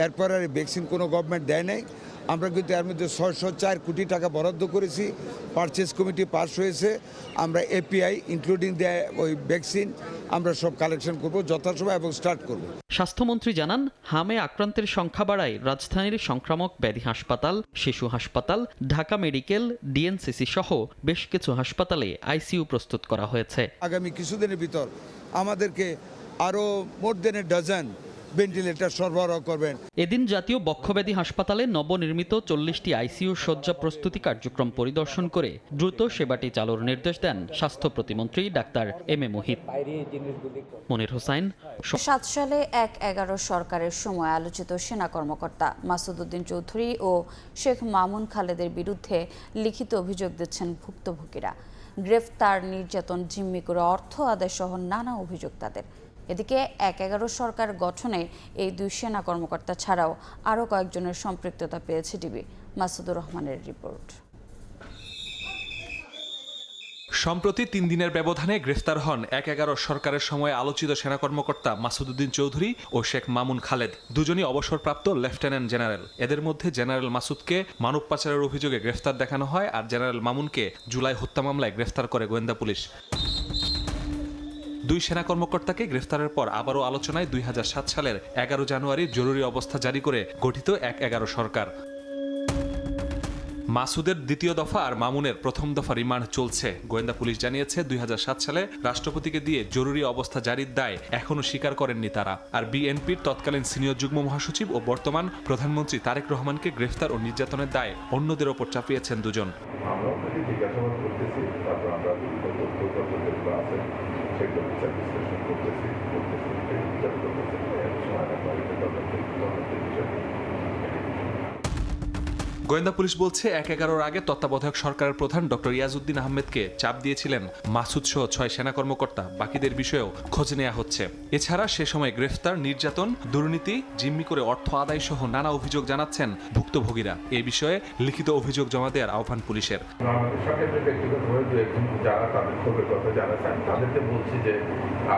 এরপর আর ভ্যাকসিন কোনো গভর্নমেন্ট দেয় নাই। আমরা কিন্তু এর মধ্যে 604 কোটি টাকা বরাদ্দ করেছি, পারচেজ কমিটি পাস হয়েছে। আমরা এপিআই ইনক্লুডিং ওই ভ্যাকসিন আমরা সব কালেকশন করব যথাসময় এবং স্টার্ট করব। স্বাস্থ্যমন্ত্রী জানান, হামে আক্রান্তের সংখ্যা বাড়ায় রাজধানীর সংক্রামক ব্যাধি হাসপাতাল, শিশু হাসপাতাল, ঢাকা মেডিকেল, ডিএনসিসি সহ বেশ কিছু হাসপাতালে আইসিইউ প্রস্তুত করা হয়েছে। আগামী কিছুদিনের ভিতর আমাদেরকে আরও মোর দেন a dozen ভেন্টিলেটর সরবরাহ করবেন। এদিন জাতীয় বক্ষব্যাধি হাসপাতালে নবনির্মিত 40টি আইসিইউ শয্যা প্রস্তুতি কার্যক্রম পরিদর্শন করে দ্রুত সেবাটি চালুর নির্দেশ দেন স্বাস্থ্য প্রতিমন্ত্রী ডাক্তার এম এ মুহিত। মনির হোসাইন। 7 সালে 1/11 সরকারের সময় আলোচিত সেনা কর্মকর্তা মাসুদ উদ্দিন চৌধুরী ও শেখ মামুন খালেদের বিরুদ্ধে লিখিত অভিযোগ দিচ্ছেন ভুক্তভোগীরা। গ্রেফতার, নির্যাতন, জিম্মি করে অর্থ আদায় সহ নানা অভিযোগ তাদের। এদিকে 1/11 সরকার গঠনে এই 2 সেনা কর্মকর্তা ছাড়াও আরও কয়েকজনের সম্পৃক্ততা পেয়েছে ডিবি। মাসুদুর রহমানের রিপোর্ট। সম্প্রতি 3 দিনের ব্যবধানে গ্রেফতার হন 1/11 সরকারের সময় আলোচিত সেনা কর্মকর্তা মাসুদ উদ্দিন চৌধুরী ও শেখ মামুন খালেদ, দুজনই অবসরপ্রাপ্ত লেফটেন্যান্ট জেনারেল। এদের মধ্যে জেনারেল মাসুদকে মানব পাচারের অভিযোগে গ্রেফতার দেখানো হয়, আর জেনারেল মামুনকে জুলাই হত্যা মামলায় গ্রেফতার করে গোয়েন্দা পুলিশ। 2 সেনা কর্মকর্তাকে গ্রেফতারের পর আবারও আলোচনায় 2007 সালের 11 জানুয়ারি জরুরি অবস্থা জারি করে গঠিত 1/11 সরকার। মাসুদের দ্বিতীয় দফা আর মামুনের প্রথম দফা রিমান্ড চলছে। গোয়েন্দা পুলিশ জানিয়েছে 2007 সালে রাষ্ট্রপতিকে দিয়ে জরুরি অবস্থা জারির দায় এখনও স্বীকার করেননি তারা। আর বিএনপির তৎকালীন সিনিয়র যুগ্ম মহাসচিব ও বর্তমান প্রধানমন্ত্রী তারেক রহমানকে গ্রেফতার ও নির্যাতনের দায় অন্যদের ওপর চাপিয়েছেন দুজন। গোয়েন্দা পুলিশ বলছে 1/11 আগে তত্ত্বাবধায়ক সরকারের প্রধান ডক্টর ইয়াজউদ্দিন আহমেদকে চাপ দিয়েছিলেন মাসুদ সহ 6 সেনা কর্মকর্তা। বাকিদের বিষয়েও খোঁজ নেওয়া হচ্ছে। এছাড়া সে সময় গ্রেফতার, নির্যাতন, দুর্নীতি, জিম্মি করে অর্থ আদায় সহ নানা অভিযোগ জানাচ্ছেন ভুক্তভোগীরা। এই বিষয়ে লিখিত অভিযোগ জমা দেওয়ার আহ্বান পুলিশের। যারা তাদের ক্ষোভের কথা জানাচ্ছেন তাদেরকে বলছি যে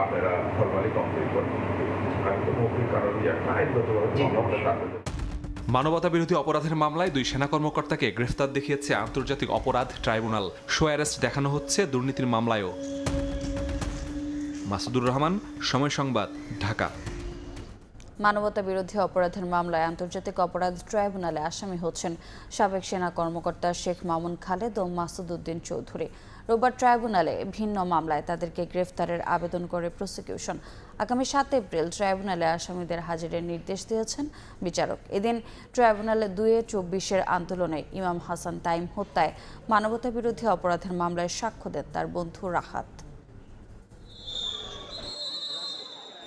আপনারা ফরমালি কমপ্লিট করুন। আমি তো মৌখিক কারণ একটা আইনগতভাবে মানবতা বিরোধী অপরাধের মামলায় 2 সেনা কর্মকর্তাকে গ্রেফতার দেখিয়েছে আন্তর্জাতিক অপরাধ ট্রাইব্যুনাল। শো অ্যারেস্ট দেখানো হচ্ছে দুর্নীতির মামলায়ও। মাসুদুর রহমান, সময় সংবাদ, ঢাকা। মানবতা বিরোধী অপরাধের মামলায় আন্তর্জাতিক অপরাধ ট্রাইব্যুনালে আসামি হচ্ছেন সাবেক সেনা কর্মকর্তা শেখ মামুন খালেদ ও মাসুদ উদ্দিন চৌধুরী। রোববার ট্রাইব্যুনালে ভিন্ন মামলায় তাদেরকে গ্রেফতারের আবেদন করে প্রসিকিউশন। আগামী 7 এপ্রিল ট্রাইব্যুনালে আসামিদের হাজিরের নির্দেশ দিয়েছেন বিচারক। এদিন ট্রাইব্যুনালে 2-24 আন্দোলনে ইমাম হাসান তাইম হত্যায় মানবতা বিরোধী অপরাধের মামলায় সাক্ষ্য দেন তার বন্ধু রাহাত।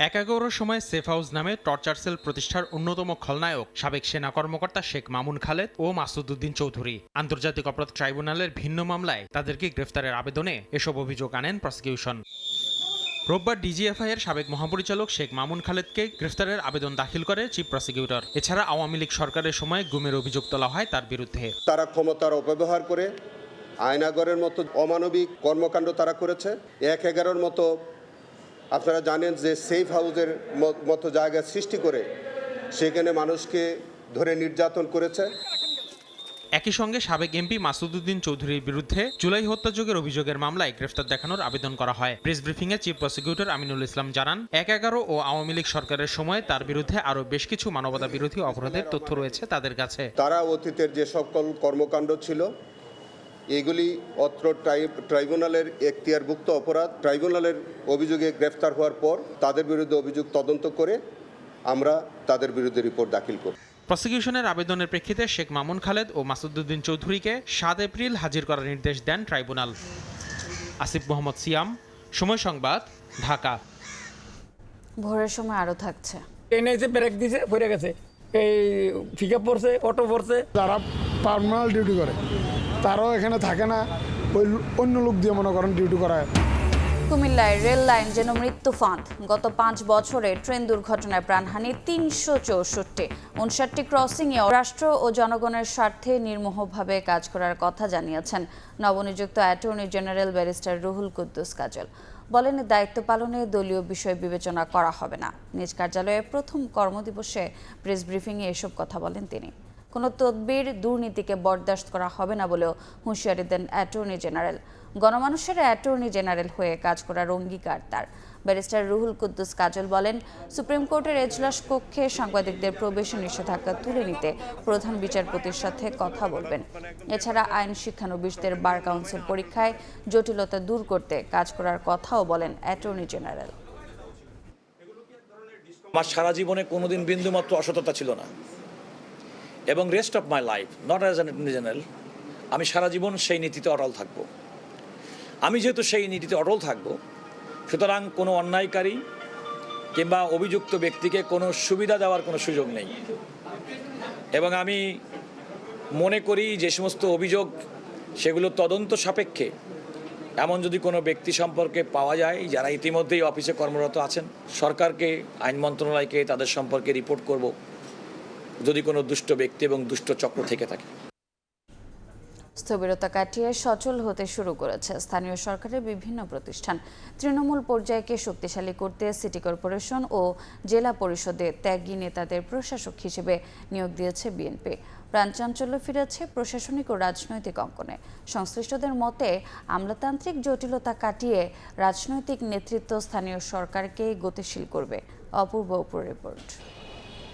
1/11 সময় সেফ হাউস নামে টর্চার সেল প্রতিষ্ঠার অন্যতম খলনায়ক সাবেক সেনা কর্মকর্তা শেখ মামুন খালেদ ও মাসুদ উদ্দিন চৌধুরী। আন্তর্জাতিক অপরাধ ট্রাইব্যুনালের ভিন্ন মামলায় তাদেরকে গ্রেফতারের আবেদনে এসব অভিযোগ আনেন প্রসিকিউশন। রোববার ডিজিএফআই এর সাবেক মহাপরিচালক শেখ মামুন খালেদকে গ্রেফতারের আবেদন দাখিল করে চিফ প্রসিকিউটর। এছাড়া আওয়ামী লীগ সরকারের সময় গুমের অভিযোগ তোলা হয় তার বিরুদ্ধে। তারা ক্ষমতার অপব্যবহার করে আয়নাগরের মতো অমানবিক কর্মকাণ্ড তারা করেছে। 1/11 মতো আপনারা জানেন যে সেফ হাউসের মতো জায়গা সৃষ্টি করে সেখানে মানুষকে ধরে নির্যাতন করেছে। একই সঙ্গে সাবেক এমপি মাসুদ উদ্দিন চৌধুরীর বিরুদ্ধে জুলাই হত্যাযোগের অভিযোগের মামলায় গ্রেফতার দেখানোর আবেদন করা হয়। প্রেস ব্রিফিংয়ে চিফ প্রসিকিউটর আমিনুল ইসলাম জানান, 1/11 ও আওয়ামী লীগ সরকারের সময় তার বিরুদ্ধে আরও বেশ কিছু মানবতা বিরোধী অপরাধের তথ্য রয়েছে তাদের কাছে। তারা অতীতের যে সকল কর্মকাণ্ড ছিল এগুলি অত্র ট্রাইব্যুনালের এখতিয়ারভুক্ত অপরাধ। ট্রাইব্যুনালের অভিযোগে গ্রেফতার হওয়ার পর তাদের বিরুদ্ধে অভিযোগ তদন্ত করে আমরা তাদের বিরুদ্ধে রিপোর্ট দাখিল করি। প্রসিকিউশনের আবেদনের প্রেক্ষিতে শেখ মামুন খালেদ ও মাসুদ উদ্দিন চৌধুরীকে 7 এপ্রিল হাজির করার নির্দেশ দেন ট্রাইব্যুনাল। আসিফ মোহাম্মদ সিয়াম, সময় সংবাদ, ঢাকা। ভোরের সময় আরও থাকছে। এনআইসি ব্রেক দিছে, পড়ে গেছে, এই পিকআপ পড়ছে, অটো পড়ছে। যারা পার্মানেন্ট ডিউটি করে তারাও এখানে থাকে না, ওই অন্য লোক দিয়ে মনে করেন ডিউটি করায়। কুমিল্লায় রেল লাইন যেন মৃত্যু ফাঁদ। গত 5 বছরে ট্রেন দুর্ঘটনায় প্রাণহানি 364। 59টি ক্রসিংয়ে রাষ্ট্র ও জনগণের স্বার্থে নির্মোহভাবে কাজ করার কথা জানিয়েছেন নবনিযুক্ত attorney general barrister Ruhul Quddus Kajal. বলেন, দায়িত্ব পালনে দলীয় বিষয় বিবেচনা করা হবে না। নিজ কার্যালয়ে প্রথম কর্মদিবসে প্রেস ব্রিফিংয়ে এসব কথা বলেন তিনি। কোনো তদবির, দুর্নীতিকে বরদাস্ত করা হবে না বলেও হুঁশিয়ারি দেন অ্যাটর্নি জেনারেল। গণমানুষের অ্যাটর্নি জেনারেল হয়ে কাজ করার অঙ্গীকার তার। ব্যারিস্টার রুহুল কুদ্দুস কাজল বলেন, সুপ্রিম কোর্টের এজলাস কক্ষে সাংবাদিকদের প্রবেশ নিষেধাজ্ঞা তুলে নিতে প্রধান বিচারপতির সাথে কথা বলবেন। এছাড়া আইন শিক্ষানবিশদের বার কাউন্সিল পরীক্ষায় জটিলতা দূর করতে কাজ করার কথাও বলেন অ্যাটর্নি জেনারেল। আমার সারা জীবনে কোনোদিন বিন্দুমাত্র অসততা ছিল না, এবং rest of my life not as an attorney general আমি সারা জীবন সেই নীতিতে অটল থাকব। আমি যেহেতু সেই নীতিতে অটল থাকব, সুতরাং কোনো অন্যায়কারী কিংবা অভিযুক্ত ব্যক্তিকে কোনো সুবিধা দেওয়ার কোনো সুযোগ নেই। এবং আমি মনে করি যে সমস্ত অভিযোগ সেগুলো তদন্ত সাপেক্ষে এমন যদি কোনো ব্যক্তি সম্পর্কে পাওয়া যায় যারা ইতিমধ্যেই অফিসে কর্মরত আছেন, সরকারকে, আইন মন্ত্রণালয়কে তাদের সম্পর্কে রিপোর্ট করব যদি কোনো দুষ্ট ব্যক্তি এবং দুষ্ট চক্র থেকে থাকে। স্থবিরতা কাটিয়ে সচল হতে শুরু করেছে স্থানীয় সরকারের বিভিন্ন প্রতিষ্ঠান। তৃণমূল পর্যায়কে শক্তিশালী করতে সিটি কর্পোরেশন ও জেলা পরিষদে ত্যাগী নেতাদের প্রশাসক হিসেবে নিয়োগ দিয়েছে বিএনপি। প্রাণচাঞ্চল্য ফিরেছে প্রশাসনিক ও রাজনৈতিক অঙ্গনে। সংশ্লিষ্টদের মতে আমলাতান্ত্রিক জটিলতা কাটিয়ে রাজনৈতিক নেতৃত্ব স্থানীয় সরকারকে গতিশীল করবে। অপূর্ব রিপোর্ট।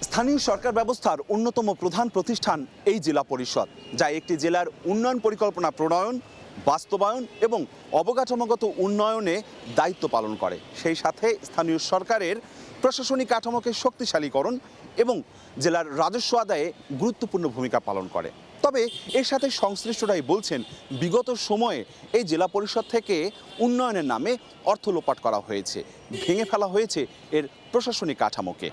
স্থানীয় সরকার ব্যবস্থার অন্যতম প্রধান প্রতিষ্ঠান এই জেলা পরিষদ, যা একটি জেলার উন্নয়ন পরিকল্পনা প্রণয়ন, বাস্তবায়ন এবং অবকাঠামোগত উন্নয়নে দায়িত্ব পালন করে। সেই সাথে স্থানীয় সরকারের প্রশাসনিক কাঠামোকে শক্তিশালীকরণ এবং জেলার রাজস্ব আদায়ে গুরুত্বপূর্ণ ভূমিকা পালন করে। তবে এর সাথে সংশ্লিষ্টরাই বলছেন, বিগত সময়ে এই জেলা পরিষদ থেকে উন্নয়নের নামে অর্থ লোপাট করা হয়েছে, ভেঙে ফেলা হয়েছে এর প্রশাসনিক কাঠামোকে।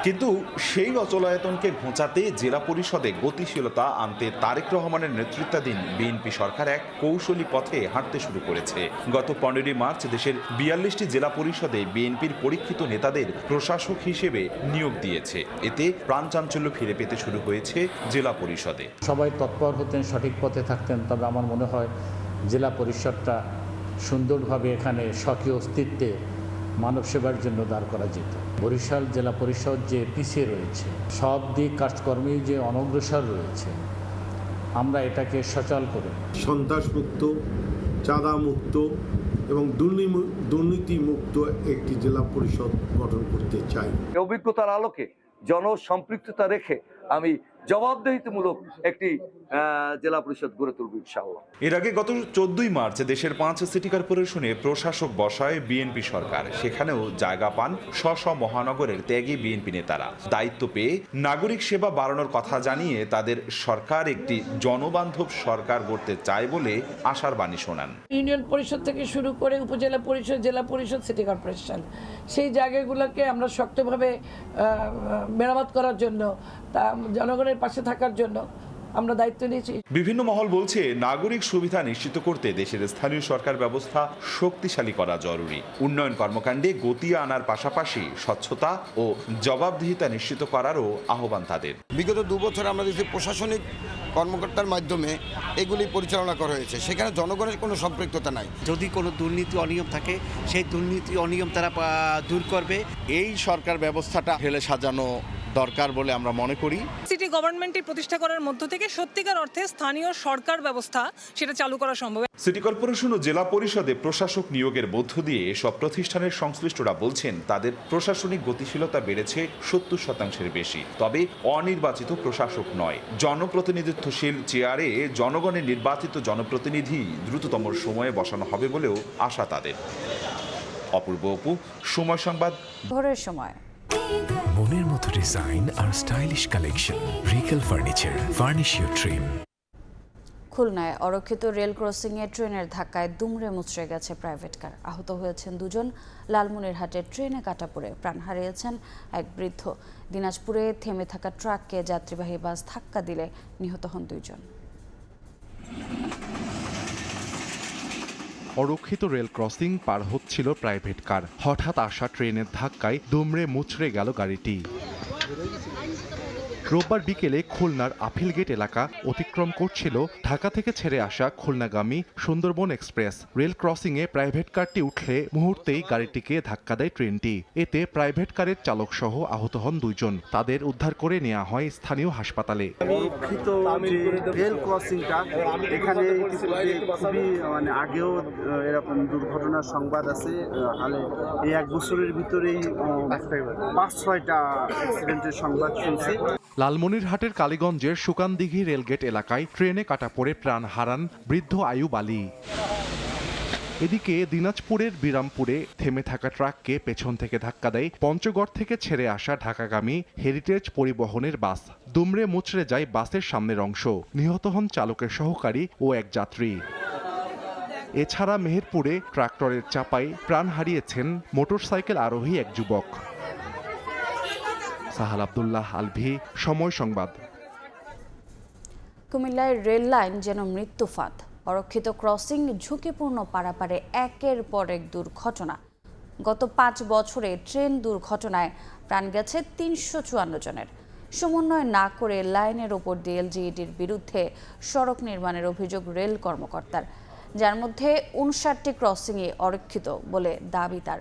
কিন্তু সেই অচলায়তনকে ঘোচাতে জেলা পরিষদে গতিশীলতা আনতে তারেক রহমানের নেতৃত্বাধীন বিএনপি সরকার এক কৌশলী পথে হাঁটতে শুরু করেছে। গত 15 মার্চ দেশের 42টি জেলা পরিষদে বিএনপির পরীক্ষিত নেতাদের প্রশাসক হিসেবে নিয়োগ দিয়েছে। এতে প্রাণচাঞ্চল্য ফিরে পেতে শুরু হয়েছে জেলা পরিষদে। সবাই তৎপর হতেন, সঠিক পথে থাকতেন, তবে আমার মনে হয় জেলা পরিষদটা সুন্দরভাবে এখানে স্বকীয় অস্তিত্বে মানব সেবার জন্য দাঁড় করা যেত। বরিশাল জেলা পরিষদ যে পিছিয়ে রয়েছে, সব দিক কাজকর্মে যে অনগ্রসর রয়েছে, আমরা এটাকে সচল করে সন্ত্রাসমুক্ত, চাঁদামুক্ত এবং দুর্নীতিমুক্ত একটি জেলা পরিষদ গঠন করতে চাই। অভিজ্ঞতার আলোকে জনসম্পৃক্ততা রেখে আমি জবাবদিহিতামূলক একটি জেলা পরিষদ গড়ে তুলব ইনশাআল্লাহ। এর আগে গত 14 মার্চ দেশের 5 সিটি কর্পোরেশনে প্রশাসক বসায় বিএনপি সরকার। সেখানেও জায়গা পান স্ব মহানগরের ত্যাগী বিএনপি নেতারা। দায়িত্ব পেয়ে নাগরিক সেবা বাড়ানোর কথা জানিয়ে তাদের সরকার একটি জনবান্ধব সরকার গড়তে চায় বলে আশার বাণী শোনান। ইউনিয়ন পরিষদ থেকে শুরু করে উপজেলা পরিষদ, জেলা পরিষদ, সিটি কর্পোরেশন, সেই জায়গাগুলোকে আমরা শক্তভাবে মেরামত করার জন্য, জনগণের পাশে থাকার জন্য আমরা দায়িত্ব নিয়েছি। বিভিন্ন মহল বলছে, নাগরিক সুবিধা নিশ্চিত করতে দেশের স্থানীয় সরকার ব্যবস্থা শক্তিশালী করা জরুরি। উন্নয়ন কর্মকাণ্ডে গতি আনার পাশাপাশি স্বচ্ছতা ও জবাবদিহিতা নিশ্চিত করারও আহ্বান তাদের। বিগত 2 বছর আমরা দেখছি প্রশাসনিক কর্মকর্তার মাধ্যমে এগুলি পরিচালনা করা হয়েছে, সেখানে জনগণের কোনো সম্পৃক্ততা নাই। যদি কোনো দুর্নীতি অনিয়ম থাকে, সেই দুর্নীতি অনিয়ম তারা দূর করবে। এই সরকার ব্যবস্থাটা ঢেলে সাজানো দরকার বলে আমরা মনে করি। সিটি গভর্নমেন্টটি প্রতিষ্ঠা করার মধ্য থেকে সত্যিকার অর্থে স্থানীয় সরকার ব্যবস্থা সেটা চালু করা সম্ভব। সিটি কর্পোরেশন ও জেলা পরিষদে প্রশাসক নিয়োগের মধ্য দিয়ে এসব প্রতিষ্ঠানের সংশ্লিষ্টরা বলছেন, তাদের প্রশাসনিক গতিশীলতা বেড়েছে 70% বেশি। তবে অনির্বাচিত প্রশাসক নয়, জনপ্রতিনিধিত্বশীল চেয়ারে জনগণের নির্বাচিত জনপ্রতিনিধি দ্রুততম সময়ে বসানো হবে বলেও আশা তাদের। অপূর্ব অপু, সময় সংবাদ। ভোরের সময় মনের মতো ডিজাইন আর stylish collection, Regal furniture, furnish your dream. খুলনায় অরক্ষিত রেল ক্রসিংয়ে ট্রেনের ধাক্কায় দুমড়ে মুচড়ে গেছে প্রাইভেট কার। আহত হয়েছেন 2 জন। লালমনিরহাটে ট্রেনে কাটা পড়ে প্রাণ হারিয়েছেন এক বৃদ্ধ। দিনাজপুরে থেমে থাকা ট্রাককে যাত্রীবাহী বাস ধাক্কা দিলে নিহত হন 2 জন। অরক্ষিত রেল ক্রসিং পার হচ্ছিল প্রাইভেট কার। হঠাৎ আসা ট্রেনের ধাক্কায় দুমড়ে মুচড়ে গেল গাড়িটি। রোববার বিকেলে খুলনার আপিলগেট এলাকা অতিক্রম করছিল ঢাকা থেকে ছেড়ে আসা খুলনাগামী সুন্দরবন এক্সপ্রেস। রেল ক্রসিংয়ে প্রাইভেট কারটি উঠলে মুহূর্তেই গাড়িটিকে ধাক্কা দেয় ট্রেনটি। এতে প্রাইভেট কারের চালক সহ আহত হন 2 জন। তাদের উদ্ধার করে নেওয়া হয় স্থানীয় হাসপাতালে। অরক্ষিত রেল ক্রসিংটা এখানে খুবই আগেও এরকম দুর্ঘটনার সংবাদ আছে। এই 1 বছরের ভিতরেই 5-6টা অ্যাক্সিডেন্টের সংবাদ শুনছি। লালমনিরহাটের কালীগঞ্জের সুকানদিঘি রেলগেট এলাকায় ট্রেনে কাটা পড়ে প্রাণ হারান বৃদ্ধ আয়ুব আলী। এদিকে দিনাজপুরের বিরামপুরে থেমে থাকা ট্রাককে পেছন থেকে ধাক্কা দেয় পঞ্চগড় থেকে ছেড়ে আসা ঢাকাগামী হেরিটেজ পরিবহনের বাস। দুমড়ে মুচড়ে যায় বাসের সামনের অংশ। নিহত হন চালকের সহকারী ও এক যাত্রী। এছাড়া মেহেরপুরে ট্রাক্টরের চাপায় প্রাণ হারিয়েছেন মোটরসাইকেল আরোহী এক যুবক। সাহাল আব্দুল্লাহ আলভি, সময় সংবাদ। কুমিল্লায় রেল লাইন যেন মৃত্যু ফাঁদ। অরক্ষিত ক্রসিং, ঝুঁকিপূর্ণ পারাপারে একের পর এক দুর্ঘটনা। গত 5 বছরে ট্রেন দুর্ঘটনায় প্রাণ গেছে 354 জনের। সমন্বয় না করে লাইনের ওপর দিয়ে এলজিইডির বিরুদ্ধে সড়ক নির্মাণের অভিযোগ রেল কর্মকর্তার, যার মধ্যে 59টি ক্রসিংয়ে অরক্ষিত বলে দাবি তার।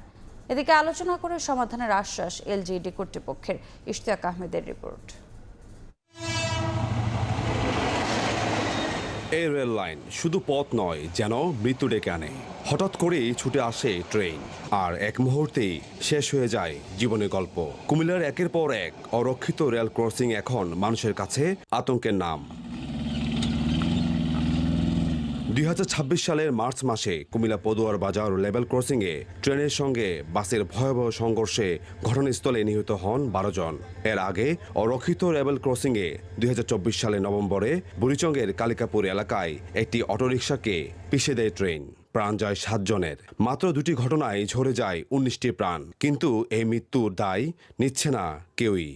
এদিকে আলোচনা করে সমাধানের আশ্বাস এলজিইডি কর্তৃপক্ষের। ইশতিয়াক আহমেদের রিপোর্ট। এই রেল লাইন শুধু পথ নয়, যেন মৃত্যু ডেকে আনে। হঠাৎ করেই ছুটে আসে ট্রেন, আর এক মুহূর্তেই শেষ হয়ে যায় জীবনের গল্প। কুমিল্লার একের পর এক অরক্ষিত রেল ক্রসিং এখন মানুষের কাছে আতঙ্কের নাম। 2026 সালের মার্চ মাসে কুমিল্লা পদুয়ার বাজার লেভেল ক্রসিংয়ে ট্রেনের সঙ্গে বাসের ভয়াবহ সংঘর্ষে ঘটনাস্থলে নিহত হন 12 জন। এর আগে অরক্ষিত লেভেল ক্রসিংয়ে 2024 সালের নভেম্বরে বুড়িচংয়ের কালিকাপুর এলাকায় একটি অটোরিকশাকে পিষে দেয় ট্রেন। প্রাণ যায় 7 জনের। মাত্র 2টি ঘটনায় ঝরে যায় 19টি প্রাণ, কিন্তু এই মৃত্যুর দায় নিচ্ছে না কেউই।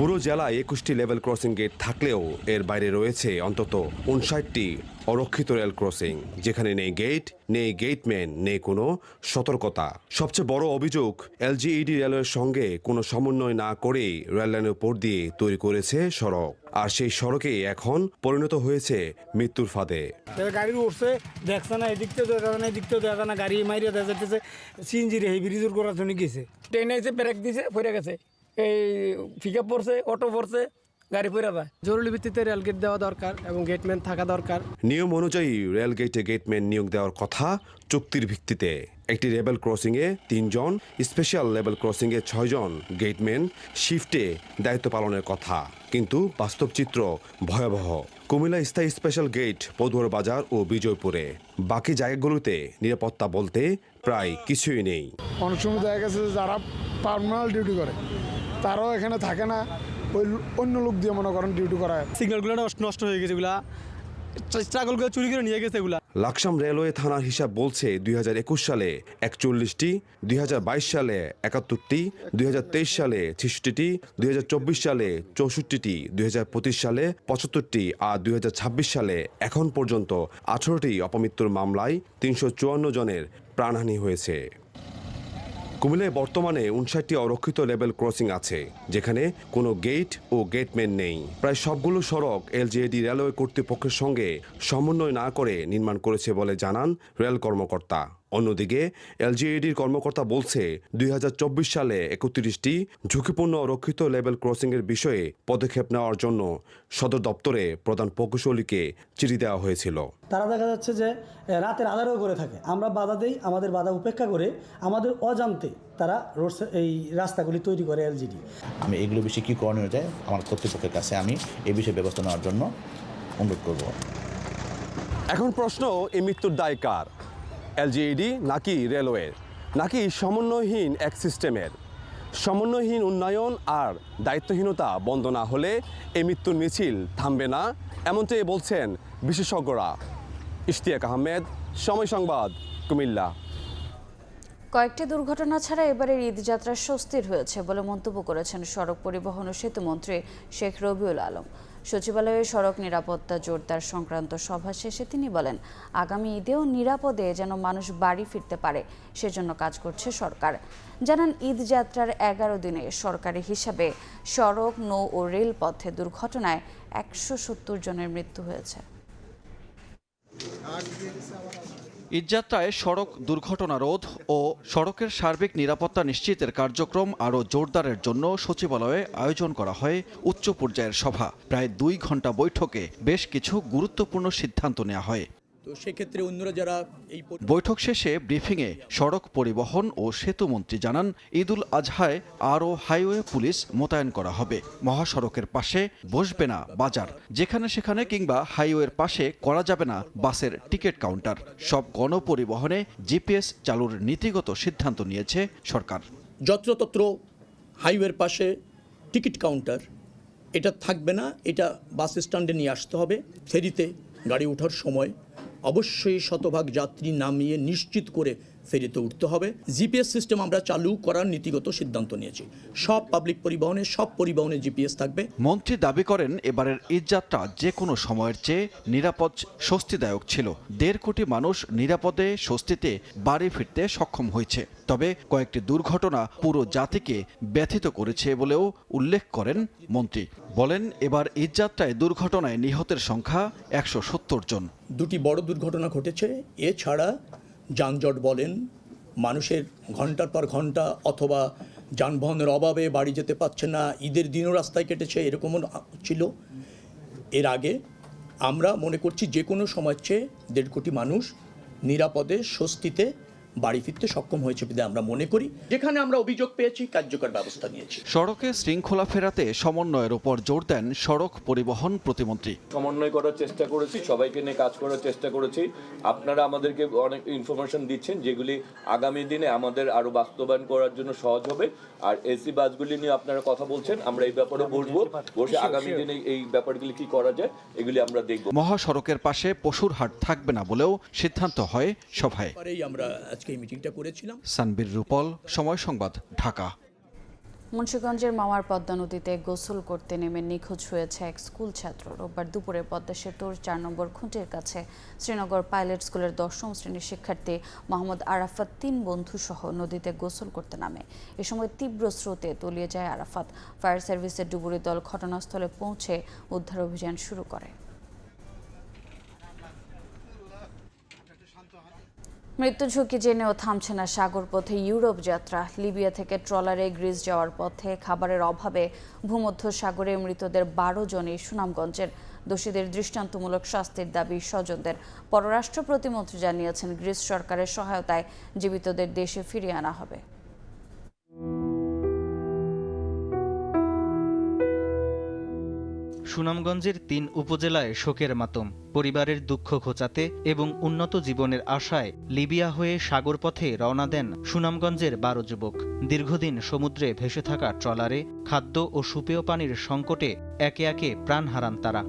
পুরো জেলায় 21টি লেভেল ক্রসিং গেট থাকলেও এর বাইরে রয়েছে অন্তত 59টি অরক্ষিত রেল ক্রসিং, যেখানে নেই গেট, নেই গেটম্যান, নেই কোনো সতর্কতা। সবচেয়ে বড় অভিযোগ, এলজিইডি রেলের সঙ্গে কোনো সমন্বয় না করেই রেল লাইনের উপর দিয়ে তৈরি করেছে সড়ক, আর সেই সড়কে এখন পরিণত হয়েছে মৃত্যুর ফাঁদে। গাড়ি উঠছে, দেখছে না, এদিক থেকে দেখা না, এদিক থেকে দেখা না, গাড়ি মারিয়ে দেখা যাচ্ছে সিএনজি রে ব্রিজের করার জন্য গেছে, ট্রেন এসে ব্রেক দিছে, পড়ে গেছে, এই পিকআপ পড়ছে, অটো পড়ছে, গাড়ি পড়ে যায়। জরুরি ভিত্তিতে রেল গেট দেওয়া দরকার এবং গেটম্যান থাকা দরকার। নিয়ম অনুযায়ী রেল গেটে গেটম্যান নিয়োগ দেওয়ার কথা চুক্তির ভিত্তিতে। একটি লেভেল ক্রসিংয়ে 3 জন, স্পেশাল লেভেল ক্রসিংয়ে 6 জন গেটম্যান শিফটে দায়িত্ব পালনের কথা, কিন্তু বাস্তব চিত্র ভয়াবহ। কুমিল্লা স্থায়ী স্পেশাল গেট পদুয়ার বাজার ও বিজয়পুরে। বাকি জায়গাগুলোতে নিরাপত্তা বলতে প্রায় কিছুই নেই। অনেক সময় দেখা গেছে যারা পার্মানেন্ট ডিউটি করে তারাও এখানে থাকে না, ওই অন্য লোক দিয়ে মনে করেন ডিউটি করায়। সিগন্যালগুলো নষ্ট হয়ে গেছে, এগুলা ট্রাকগুলো চুরি করে নিয়ে গেছে এগুলা। লাকসাম রেলওয়ে থানার হিসাব বলছে 2021 সালে 41টি, 2022 সালে 71টি, 2023 সালে 66টি, 2024 সালে 64টি, 2025 সালে 75টি, আর 2026 সালে এখন পর্যন্ত 18টি অপমৃত্যুর মামলায় 354 জনের প্রাণহানি হয়েছে। কুমিল্লায় বর্তমানে 59টি অরক্ষিত লেভেল ক্রসিং আছে, যেখানে কোনো গেট ও গেটম্যান নেই। প্রায় সবগুলো সড়ক এলজিইডি রেলওয়ে কর্তৃপক্ষের সঙ্গে সমন্বয় না করে নির্মাণ করেছে বলে জানান রেল কর্মকর্তা। অন্যদিকে এলজিইডির কর্মকর্তা বলছে 2024 সালে 31টি ঝুঁকিপূর্ণ অরক্ষিত লেভেল ক্রসিংয়ের বিষয়ে পদক্ষেপ নেওয়ার জন্য সদর দপ্তরে প্রধান প্রকৌশলীকে চিঠি দেওয়া হয়েছিল। তারা দেখা যাচ্ছে যে রাতের আধারেও করে থাকে, আমরা বাধা দেই, আমাদের বাধা উপেক্ষা করে আমাদের অজান্তে তারা এই রাস্তাগুলি তৈরি করে এলজিডি। আমি এগুলো বিষয়ে কী করণীয় যায় আমার কর্তৃপক্ষের কাছে আমি এই বিষয়ে ব্যবস্থা নেওয়ার জন্য অনুরোধ করব। এখন প্রশ্ন, এই মৃত্যুর দায় কার? এলজিইডি নাকি রেলওয়ের, নাকি সমন্বয়হীন এক সিস্টেমের? সমন্বয়হীন উন্নয়ন আর দায়িত্বহীনতা বন্ধ না হলে এই মৃত্যুর মিছিল থামবে না, এমনটাই বলছেন বিশেষজ্ঞরা। ইশতিয়াক আহমেদ, সময় সংবাদ, কুমিল্লা। কয়েকটি দুর্ঘটনা ছাড়া এবারের ঈদযাত্রা স্বস্তির হয়েছে বলে মন্তব্য করেছেন সড়ক পরিবহন ও সেতুমন্ত্রী শেখ রবিউল আলম। সচিবালয়ে সড়ক নিরাপত্তা জোরদার সংক্রান্ত সভা শেষে তিনি বলেন, আগামী ঈদেও নিরাপদে যেন মানুষ বাড়ি ফিরতে পারে সেজন্য কাজ করছে সরকার। জানান, ঈদযাত্রার 11 দিনে সরকারি হিসাবে সড়ক, নৌ ও রেলপথে দুর্ঘটনায় 170 জনের মৃত্যু হয়েছে। ঈদযাত্রায় সড়ক দুর্ঘটনা রোধ ও সড়কের সার্বিক নিরাপত্তা নিশ্চিতের কার্যক্রম আরও জোরদারের জন্য সচিবালয়ে আয়োজন করা হয় উচ্চ পর্যায়ের সভা। প্রায় 2 ঘন্টা বৈঠকে বেশ কিছু গুরুত্বপূর্ণ সিদ্ধান্ত নেওয়া হয়। তো সেক্ষেত্রে অন্যরা যারা এই বৈঠক শেষে ব্রিফিংয়ে সড়ক পরিবহন ও সেতু মন্ত্রী জানান, ঈদুল আজহায় আরও হাইওয়ে পুলিশ মোতায়েন করা হবে। মহাসড়কের পাশে বসবে না বাজার, যেখানে সেখানে কিংবা হাইওয়ের পাশে করা যাবে না বাসের টিকিট কাউন্টার। সব গণপরিবহনে জিপিএস চালুর নীতিগত সিদ্ধান্ত নিয়েছে সরকার। যত্রতত্র হাইওয়ের পাশে টিকিট কাউন্টার এটা থাকবে না, এটা বাস স্ট্যান্ডে নিয়ে আসতে হবে। ফেরিতে গাড়ি ওঠার সময় অবশ্যই শতভাগ যাত্রী নামিয়ে নিশ্চিত করে ফেরিতে উঠতে হবে। জিপিএস সিস্টেম আমরা চালু করার নীতিগত সিদ্ধান্ত নিয়েছি। সব পাবলিক পরিবহনে, সব পরিবহনে জিপিএস থাকবে। মন্ত্রী দাবি করেন, এবারের ঈদযাত্রা যে কোনো সময়ের চেয়ে নিরাপদ, স্বস্তিদায়ক ছিল। 1.5 কোটি মানুষ নিরাপদে স্বস্তিতে বাড়ি ফিরতে সক্ষম হয়েছে। তবে কয়েকটি দুর্ঘটনা পুরো জাতিকে ব্যথিত করেছে বলেও উল্লেখ করেন মন্ত্রী। বলেন, এবার ঈদযাত্রায় দুর্ঘটনায় নিহতের সংখ্যা 170 জন। 2টি বড় দুর্ঘটনা ঘটেছে। এছাড়া যানজট বলেন, মানুষের ঘন্টার পর ঘন্টা অথবা যানবাহনের অভাবে বাড়ি যেতে পারছে না, ঈদের দিনও রাস্তায় কেটেছে, এরকমও ছিল। এর আগে আমরা মনে করছি যে কোনো সময়ের চেয়ে 1.5 কোটি মানুষ নিরাপদে স্বস্তিতে বাড়ি ফিরতে সক্ষম হয়েছে বলে আমরা মনে করি। যেখানে আমরা অভিযোগ পেয়েছি কার্যকর ব্যবস্থা নিয়েছি। সড়কে শৃঙ্খলা ফেরাতে সমন্বয়ের উপর জোর দেন সড়ক পরিবহন প্রতিমন্ত্রী। সমন্বয় করার চেষ্টা করেছি, সবাইকে নিয়ে কাজ করার চেষ্টা করেছি। আপনারা আমাদেরকে অনেক ইনফরমেশন দিচ্ছেন, যেগুলি আগামী দিনে আমাদের আরো বাস্তবায়ন করার জন্য সহজ হবে। আর এসি বাসগুলি নিয়ে আপনারা কথা বলছেন, আমরা এই ব্যাপারে বসে আগামী দিনে এই ব্যাপারগুলি কি করা যায় এগুলি আমরা দেখব। মহাসড়কের পাশে পশুর হাট থাকবে না বলেও সিদ্ধান্ত হয় সভায়। আমরা আজকে এই মিটিংটা করেছিলাম। সানবীর রূপল, সময় সংবাদ, ঢাকা। মুন্সিগঞ্জের মাওয়ার পদ্মা নদীতে গোসল করতে নেমে নিখোঁজ হয়েছে এক স্কুল ছাত্র। রোববার দুপুরে পদ্মা সেতুর 4 নম্বর খুঁটির কাছে শ্রীনগর পাইলট স্কুলের 10ম শ্রেণীর শিক্ষার্থী মোহাম্মদ আরাফাত 3 বন্ধু সহ নদীতে গোসল করতে নামে। এ সময় তীব্র স্রোতে তলিয়ে যায় আরাফাত। ফায়ার সার্ভিসের ডুবুরি দল ঘটনাস্থলে পৌঁছে উদ্ধার অভিযান শুরু করে। মৃত্যু ঝুঁকি জেনেও থামছে না সাগরপথে ইউরোপ যাত্রা। লিবিয়া থেকে ট্রলারে গ্রিস যাওয়ার পথে খাবারের অভাবে ভূমধ্য সাগরে মৃতদের 12 জনই সুনামগঞ্জের। দোষীদের দৃষ্টান্তমূলক শাস্তির দাবি স্বজনদের। পররাষ্ট্র প্রতিমন্ত্রী জানিয়েছেন, গ্রিস সরকারের সহায়তায় জীবিতদের দেশে ফিরিয়ে আনা হবে। সুনামগঞ্জের 3 উপজেলায় শোকের মাতম। পরিবারের দুঃখ ঘোচাতে এবং উন্নত জীবনের আশায় লিবিয়া হয়ে সাগরপথে রওনা দেন সুনামগঞ্জের 12 যুবক। দীর্ঘদিন সমুদ্রে ভেসে থাকা ট্রলারে খাদ্য ও সুপেয় পানির সংকটে একে একে প্রাণ হারান তারা।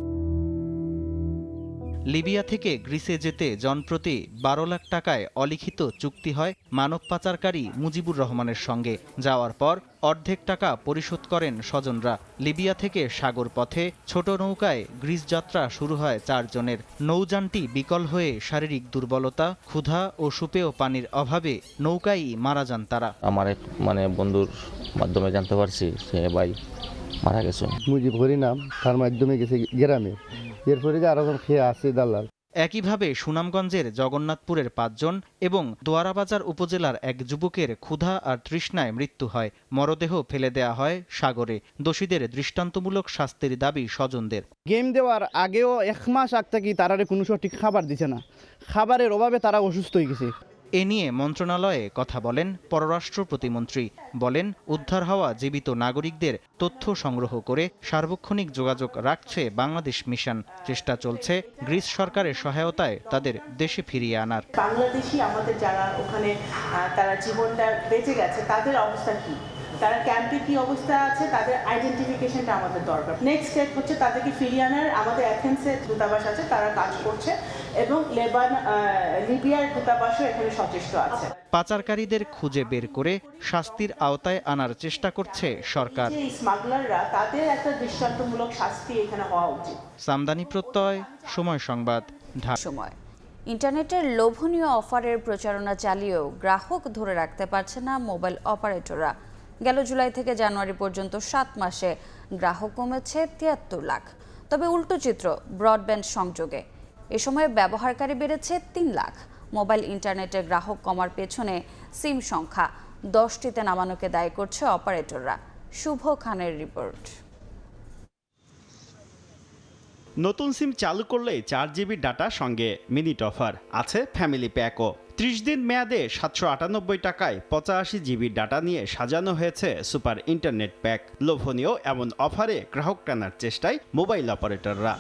লিবিয়া থেকে গ্রিসে যেতে জনপ্রতি 12 লাখ টাকায় অলিখিত চুক্তি হয় মানব পাচারকারী মুজিবুর রহমানের সঙ্গে। যাওয়ার পর অর্ধেক টাকা পরিশোধ করেন স্বজনরা। লিবিয়া থেকে সাগর পথে ছোট নৌকায় গ্রিস যাত্রা শুরু হয় 4 জনের। নৌযানটি বিকল হয়ে শারীরিক দুর্বলতা, ক্ষুধা ও সুপেয় পানির অভাবে নৌকায় মারা যান তারা। আমার এক বন্ধুর মাধ্যমে জানতে পারছি সে ভাই মারা গেছে। মুজিব নাম, তার মাধ্যমে গেছে গ্রামে, এরপরে আরো খেয়ে আসছে দালাল। একইভাবে সুনামগঞ্জের জগন্নাথপুরের 5 জন এবং দোয়ারাবাজার উপজেলার এক যুবকের ক্ষুধা আর তৃষ্ণায় মৃত্যু হয়। মরদেহ ফেলে দেয়া হয় সাগরে। দোষীদের দৃষ্টান্তমূলক শাস্তির দাবি স্বজনদের। গেম দেওয়ার আগেও 1 মাস আগ থেকে তারারে কোনো সঠিক খাবার দিছে না, খাবারের অভাবে তারা অসুস্থ হয়ে গেছে। এ নিয়ে মন্ত্রণালয়ে কথা বলেন পররাষ্ট্র প্রতিমন্ত্রী। বলেন, উদ্ধার হওয়া জীবিত নাগরিকদের তথ্য সংগ্রহ করে সার্বক্ষণিক যোগাযোগ রাখছে বাংলাদেশ মিশন। চেষ্টা চলছে গ্রিস সরকারের সহায়তায় তাদের দেশে ফিরিয়ে আনার। বাংলাদেশি আমাদের যারা ওখানে তারা জীবনটা বেঁচে গেছে তাদের অবস্থা কি, তারা ক্যাম্পে কি অবস্থা আছে, তাদের আইডেন্টিফিকেশনটা আমাদের দরকার। নেক্সট স্টেপ হচ্ছে তাদেরকে ফিরিয়ে আনার। আমাদের অ্যাথেন্সে দূতাবাস আছে, তারা কাজ করছে এবং লিবিয়ার দূতাবাসও এখানে সচেষ্ট আছে। পাচারকারীদের খুঁজে বের করে শাস্তির আওতায় আনার চেষ্টা করছে সরকার। এই স্মাগলাররা, তাদের একটা দৃষ্টান্তমূলক শাস্তি এখানে হওয়া উচিত। সামদানি প্রত্যয়, সময় সংবাদ, ঢাকা। সময়। ইন্টারনেটের লোভনীয় অফারের প্রচারণা চালিয়েও গ্রাহক ধরে রাখতে পারছে না মোবাইল অপারেটররা। গেল জুলাই থেকে জানুয়ারি পর্যন্ত 7 মাসে গ্রাহক কমেছে 73 লাখ। তবে উল্টো চিত্র ব্রডব্যান্ড সংযোগে। এ সময় ব্যবহারকারী বেড়েছে 3 লাখ। মোবাইল ইন্টারনেটের গ্রাহক কমার পেছনে সিম সংখ্যা 10টিতে নামানোকে দায়ী করছে অপারেটররা। শুভ খানের রিপোর্ট। নতুন সিম চালু করলে 4 জিবি ডাটা সঙ্গে মিনিট অফার আছে ফ্যামিলি প্যাকও। 30 দিন মেয়াদে 798 টাকায় 85 জিবি ডাটা নিয়ে সাজানো হয়েছে সুপার ইন্টারনেট প্যাক। লোভনীয় এমন অফারে গ্রাহক টানার চেষ্টায় মোবাইল অপারেটররা।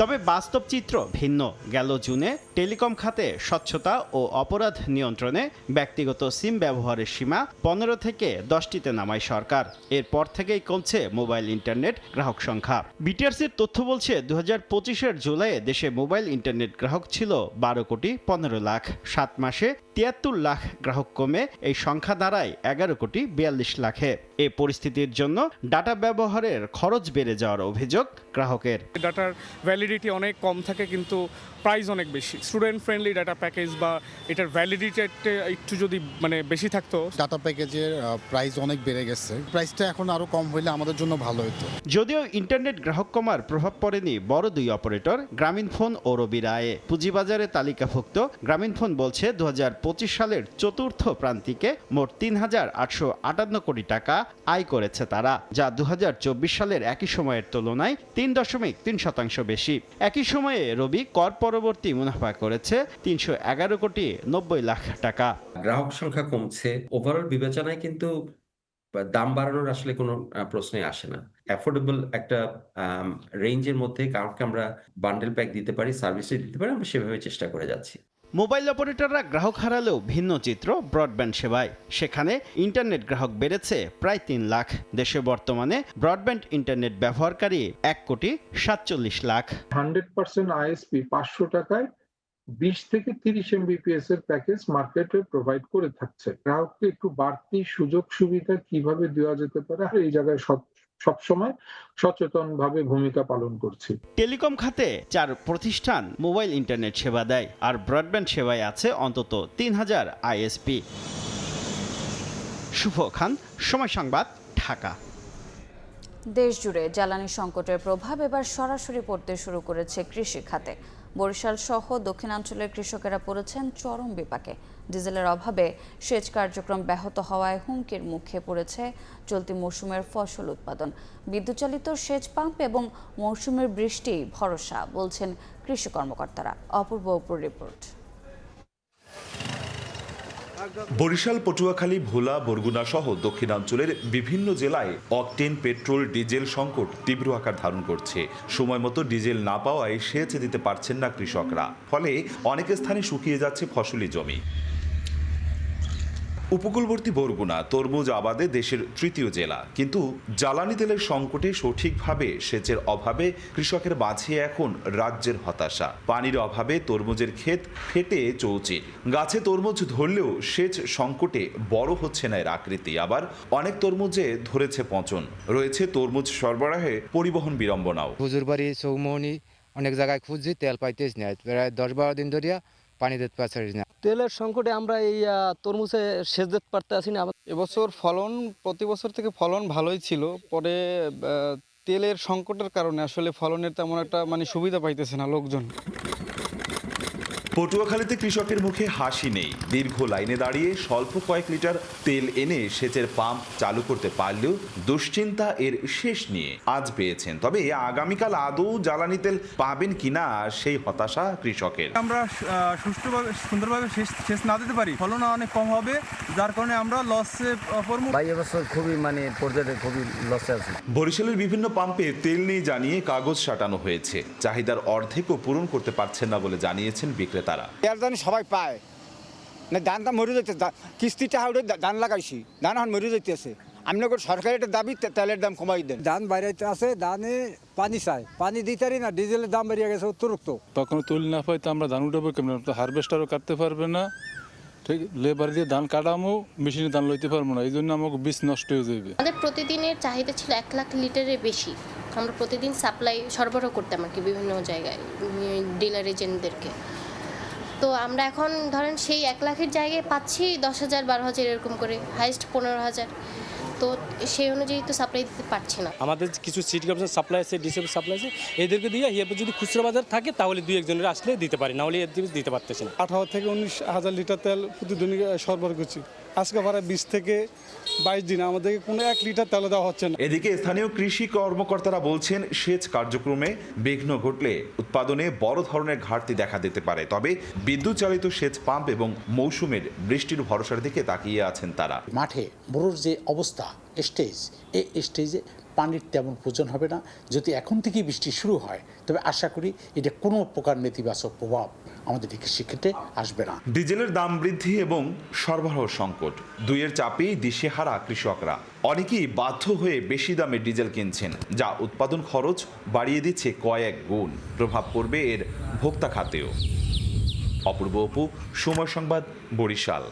তবে বাস্তব চিত্র ভিন্ন। গেল জুনে টেলিকম খাতে স্বচ্ছতা ও অপরাধ নিয়ন্ত্রণে ব্যক্তিগত সিম ব্যবহারের সীমা 15 থেকে 10টিতে নামায় সরকার। এরপর থেকেই কমছে মোবাইল ইন্টারনেট গ্রাহক সংখ্যা। বিটিআরসির তথ্য বলছে 2025-এর জুলাইয়ে দেশে মোবাইল ইন্টারনেট গ্রাহক ছিল 12 কোটি 15 লাখ। 7 মাসে 73 লাখ গ্রাহক কমে এই সংখ্যা দাঁড়ায় 11 কোটি 42 লাখে। এই পরিস্থিতির জন্য ডাটা ব্যবহারের খরচ বেড়ে যাওয়ার অভিযোগ গ্রাহকের। ডাটার ভ্যালিডিটি অনেক কম থাকে কিন্তু প্রাইস অনেক বেশি। স্টুডেন্ট ফ্রেন্ডলি ডাটা প্যাকেজ বা এটার ভ্যালিডিটি একটু যদি বেশি থাকতো। ডাটা প্যাকেজের প্রাইস অনেক বেড়ে গেছে, প্রাইসটা এখন আরো কম হলে আমাদের জন্য ভালো হতো। যদিও ইন্টারনেট গ্রাহক কমার প্রভাব পড়েনি বড় দুই অপারেটর গ্রামীণফোন ও রবি রায়ে। পুঁজিবাজারে তালিকাভুক্ত গ্রামীণফোন বলছে 2025 সালের চতুর্থ প্রান্তিকে মোট 3,858 কোটি টাকা আয় করেছে তারা, যা 2024 সালের একই সময়ের তুলনায় 3.3% বেশি। একই সময়ে রবি কর পরবর্তী মুনাফা করেছে 311 কোটি 90 লাখ টাকা। গ্রাহক সংখ্যা কমছে, ওভারঅল বিবেচনায় কিন্তু দাম বাড়ানোর আসলে কোনো প্রশ্নই আসে না। অ্যাফোর্ডেবল একটা রেঞ্জের মধ্যে কাউকে আমরা বান্ডেল প্যাক দিতে পারি, সার্ভিস দিতে পারি, আমরা সেভাবে চেষ্টা করে যাচ্ছি। মোবাইল অপারেটররা গ্রাহক হারালেও ভিন্ন চিত্র ব্রডব্যান্ড সেবায়। সেখানে ইন্টারনেট গ্রাহক বেড়েছে প্রায় 3 লাখ। দেশে বর্তমানে ব্রডব্যান্ড ইন্টারনেট ব্যবহারকারী 1 কোটি 47 লাখ। 100% আইএসপি 500 টাকায় 20 থেকে 30 MBPS এর প্যাকেজ মার্কেটে প্রোভাইড করে থাকছে। গ্রাহককে একটু বাড়তি সুযোগ সুবিধা কিভাবে দেওয়া যেতে পারে এই জায়গায় সবসময় সচেতনভাবে ভূমিকা পালন করছি। টেলিকম খাতে 4 প্রতিষ্ঠান মোবাইল ইন্টারনেট সেবা দেয়, আর ব্রডব্যান্ড সেবায় আছে অন্তত 3000 আইএসপি। শুভ খান, সময় সংবাদ, ঢাকা। দেশ জুড়ে জ্বালানি সংকটের প্রভাব এবার সরাসরি পড়তে শুরু করেছে কৃষি খাতে। বরিশাল সহ দক্ষিণাঞ্চলের কৃষকেরা পড়েছেন চরম বিপাকে। ডিজেলের অভাবে সেচ কার্যক্রম ব্যাহত হওয়ায় হুমকির মুখে পড়েছে চলতি মৌসুমের ফসল উৎপাদন। বিদ্যুৎচালিত সেচ পাম্প এবং মৌসুমের বৃষ্টি ভরসা বলছেন কৃষি কর্মকর্তারা। অপূর্ব রিপোর্ট। বরিশাল, পটুয়াখালী, ভোলা, বরগুনা সহ দক্ষিণাঞ্চলের বিভিন্ন জেলায় অকটেন, পেট্রোল, ডিজেল সংকট তীব্র আকার ধারণ করছে। সময় মতো ডিজেল না পাওয়ায় সেচ দিতে পারছেন না কৃষকরা, ফলে অনেক স্থানে শুকিয়ে যাচ্ছে ফসলি জমি। উপকূলবর্তী বরগুনা তরমুজ আবাদে দেশের 3য় জেলা, কিন্তু জ্বালানি তেলের সংকটে সঠিকভাবে সেচের অভাবে কৃষকের মাঝে এখন রাজ্যের হতাশা। পানির অভাবে তরমুজের ক্ষেত ফেটে চৌচির, গাছে তরমুজ ধরলেও সেচ সংকটে বড় হচ্ছে না এর আকৃতি। আবার অনেক তরমুজে ধরেছে পচন, রয়েছে তরমুজ সরবরাহে পরিবহন বিড়ম্বনাও। হুজুরবাড়ি, চৌমোহনী অনেক জায়গায় খুঁজছি, তেল পাইতেছ না, প্রায় 10-12 দিন ধরিয়া পানি দিতে পারছি না। তেলের সংকটে আমরা এই তরমুজে সেচ দিতে পারতেছি না। এবছর ফলন প্রতি বছর থেকে ফলন ভালোই ছিল, পরে তেলের সংকটের কারণে আসলে ফলনের তেমন একটা সুবিধা পাইতেছে না লোকজন। পটুয়াখালীতে কৃষকের মুখে হাসি নেই। দীর্ঘ লাইনে দাঁড়িয়ে স্বল্প কয়েক লিটার তেল এনে সেচের পাম্প চালু করতে পারলেও দুশ্চিন্তা এর শেষ নিয়ে আজ পেয়েছেন। তবে আগামীকাল আদৌ জ্বালানি তেল পাবেন কিনা সেই হতাশা কৃষকের। আমরা সুষ্ঠুভাবে সুন্দরভাবে সেচ না দিতে পারি, ফলন অনেক কম হবে, যার কারণে আমরা লসে পড়বো। এবছর খুবই পর্যায়ে খুবই লসে আছে। বরিশালের বিভিন্ন পাম্পে তেল নেই জানিয়ে কাগজ সাটানো হয়েছে। চাহিদার অর্ধেকও পূরণ করতে পারছেন না বলে জানিয়েছেন বিক্রেতা। সবাই পায় না, ধানটা মরে যাইতে, কিস্তিটা হাওড়ে ধান লাগাইছি, ধান এখন মরে যাইতেছে। আমি সরকারের দাবি তেলের দাম কমাই দেন। ধান বাইরে আছে, ধানে পানি চাই, পানি দিতে পারি না, ডিজেলের দাম বেরিয়ে গেছে অতিরিক্ত। তখন তুল না পাই তো আমরা ধান উঠাবো কেমন? হারভেস্টারও কাটতে পারবে না, ঠিক লেবার দিয়ে ধান কাটামো, মেশিনে ধান লইতে পারবো না, এই জন্য আমাকে বীজ নষ্ট হয়ে যাবে। আমাদের প্রতিদিনের চাহিদা ছিল 1 লাখ লিটারের বেশি। আমরা প্রতিদিন সাপ্লাই সরবরাহ করতাম আর কি বিভিন্ন জায়গায় ডিলার এজেন্টদেরকে। তো আমরা এখন ধরেন সেই 1 লাখের জায়গায় পাচ্ছি 10,000, 12,000 এরকম করে, হাইস্ট 15,000। তো সেই অনুযায়ী তো সাপ্লাই দিতে পারছি না। আমাদের কিছু সিটি কর্পোরেশন সাপ্লাই আছে, ডিসেবল সাপ্লাই আছে, এদেরকে দিয়ে যদি খুচরা বাজার থাকে তাহলে 2-1 আসলে দিতে পারি, না হলে দিতে পারতেছি না। 18 থেকে 19,000 লিটার তেল প্রতিদিন সরবরাহ করছি। আজকে প্রায় 20 থেকে 22 দিন আমাদেরকে কোনো 1 লিটার তেল দেওয়া হচ্ছে না। এদিকে স্থানীয় কৃষি কর্মকর্তারা বলছেন সেচ কার্যক্রমে বিঘ্ন ঘটলে উৎপাদনে বড় ধরনের ঘাটতি দেখা দিতে পারে। তবে বিদ্যুৎ চালিত সেচ পাম্প এবং মৌসুমের বৃষ্টির ভরসার দিকে তাকিয়ে আছেন তারা। মাঠে বড়োর যে অবস্থা স্টেজ, এই স্টেজে পানির তেমন প্রয়োজন হবে না। যদি এখন থেকেই বৃষ্টি শুরু হয় তবে আশা করি এটা কোনো প্রকার নেতিবাচক প্রভাব আমাদের কৃষিক্ষেত্রে আসবে না। ডিজেলের দাম বৃদ্ধি এবং সরবরাহ সংকট দুইয়ের চাপেই দিশেহারা কৃষকরা। অনেকেই বাধ্য হয়ে বেশি দামে ডিজেল কিনছেন, যা উৎপাদন খরচ বাড়িয়ে দিচ্ছে কয়েক গুণ। প্রভাব পড়বে এর ভোক্তা খাতেও। অপূর্ব অপু, সময় সংবাদ, বরিশাল।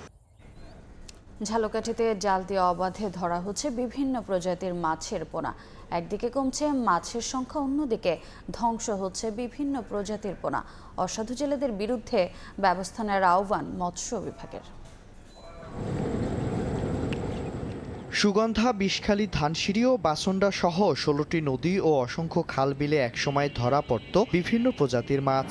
ঝালকাঠিতে জাল দিয়ে অবাধে ধরা হচ্ছে বিভিন্ন প্রজাতির মাছের পোনা। একদিকে কমছে মাছের সংখ্যা, অন্যদিকে ধ্বংস হচ্ছে বিভিন্ন প্রজাতির পোনা। অসাধু জেলেদের বিরুদ্ধে ব্যবস্থা নেওয়ার আহ্বান মৎস্য বিভাগের। সুগন্ধা, বিষখালী, ধানসিঁড়ি ও বাসন্ডা সহ 16টি নদী ও অসংখ্য খাল বিলে একসময় ধরা পড়ত বিভিন্ন প্রজাতির মাছ।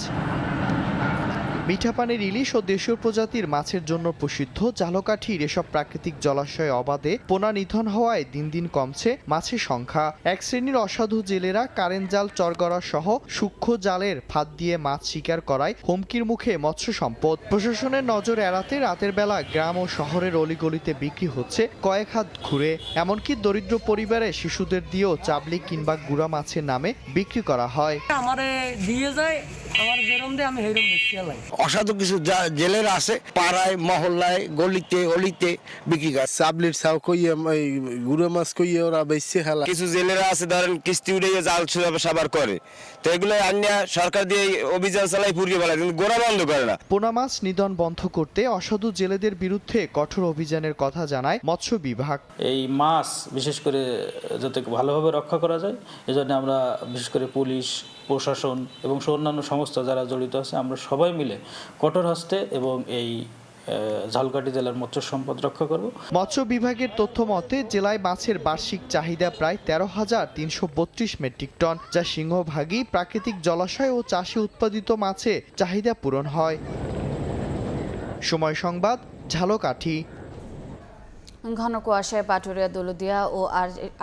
মিঠা পানির ইলিশ ও দেশীয় প্রজাতির মাছের জন্য প্রসিদ্ধ ঝালকাঠির এসব প্রাকৃতিক জলাশয়ে অবাধে পোনা নিধন হওয়ায় দিন দিন কমছে মাছের সংখ্যা। এক শ্রেণীর অসাধু জেলেরা কারেন্ট জাল, চরগড়া সহ সূক্ষ্ম জালের ফাঁদ দিয়ে মাছ শিকার করায় হুমকির মুখে মৎস্য সম্পদ। প্রশাসনের নজর এড়াতে রাতের বেলা গ্রাম ও শহরের অলিগলিতে বিক্রি হচ্ছে কয়েক হাত ঘুরে। এমনকি দরিদ্র পরিবারে শিশুদের দিয়েও চাবলি কিংবা গুড়া মাছের নামে বিক্রি করা হয়। আমারে দিয়ে যায়, আমার যেরম দিয়ে আমি হেরম বেশি আলাই। অসাধু কিছু জেলের আছে, পাড়ায় মহল্লায় গলিতে অলিতে বিক্রি করে। চাবলির ছাও কইয়ে গুড়া মাছ কইয়ে ওরা বেশি খেলা। কিছু জেলেরা আছে ধরেন কিস্তি উঠে জাল সাবার করে, তো এগুলো আনিয়া সরকার দিয়ে অভিযান চালাই পুড়িয়ে ফেলা, কিন্তু গোড়া বন্ধ করে না। পোনা মাছ নিধন বন্ধ করতে অসাধু জেলেদের বিরুদ্ধে কঠোর অভিযানের কথা জানায় মৎস্য বিভাগ। এই মাছ বিশেষ করে যাতে ভালোভাবে রক্ষা করা যায়, এজন্য আমরা বিশেষ করে পুলিশ, প্রশাসন এবং অন্যান্য সংস্থা যারা জড়িত আছে, আমরা সবাই মিলে কঠোর হস্তে এবং এই ঝালকাঠি জেলার মৎস্য সম্পদ রক্ষা করব। মৎস্য বিভাগের তথ্য মতে জেলায় মাছের বার্ষিক চাহিদা প্রায় 13,332 মেট্রিক টন, যা সিংহভাগই প্রাকৃতিক জলাশয় ও চাষে উৎপাদিত মাছে চাহিদা পূরণ হয়। সময় সংবাদ, ঝালকাঠি। ঘন কুয়াশায় পাটুরিয়া, দৌলতদিয়া ও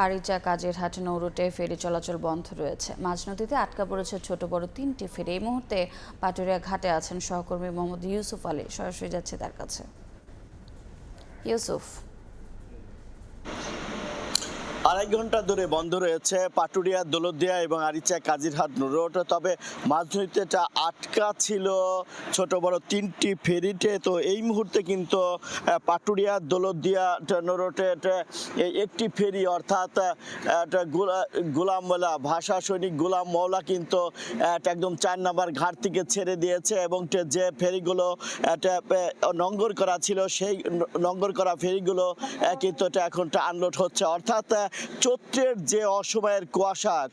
আরিচা কাজিরহাট নৌরুটে ফেরি চলাচল বন্ধ রয়েছে। মাঝ নদীতে আটকা পড়েছে ছোট বড় 3টি ফেরি। এই মুহূর্তে পাটুরিয়া ঘাটে আছেন সহকর্মী মোহাম্মদ ইউসুফ আলী। সরাসরি যাচ্ছে তার কাছে। ইউসুফ, 2.5 ঘন্টা ধরে বন্ধ রয়েছে পাটুরিয়া, দৌলতদিয়া এবং আরিচা কাজিরহাট রোড। তবে মাঝনদীতে আটকা ছিল ছোট বড় 3টি ফেরিতে। তো এই মুহূর্তে কিন্তু পাটুরিয়া, দৌলতদিয়া রোডে একটি ফেরি অর্থাৎ গোলাম মৌলা, ভাষা সৈনিক গোলাম মৌলা কিন্তু একদম 4 নম্বর ঘাট থেকে ছেড়ে দিয়েছে এবং যে ফেরিগুলো নঙ্গর করা ছিল সেই নঙ্গর করা ফেরিগুলো কিন্তু এখন আনলোড হচ্ছে। অর্থাৎ চৈত্রের যে অসময়ের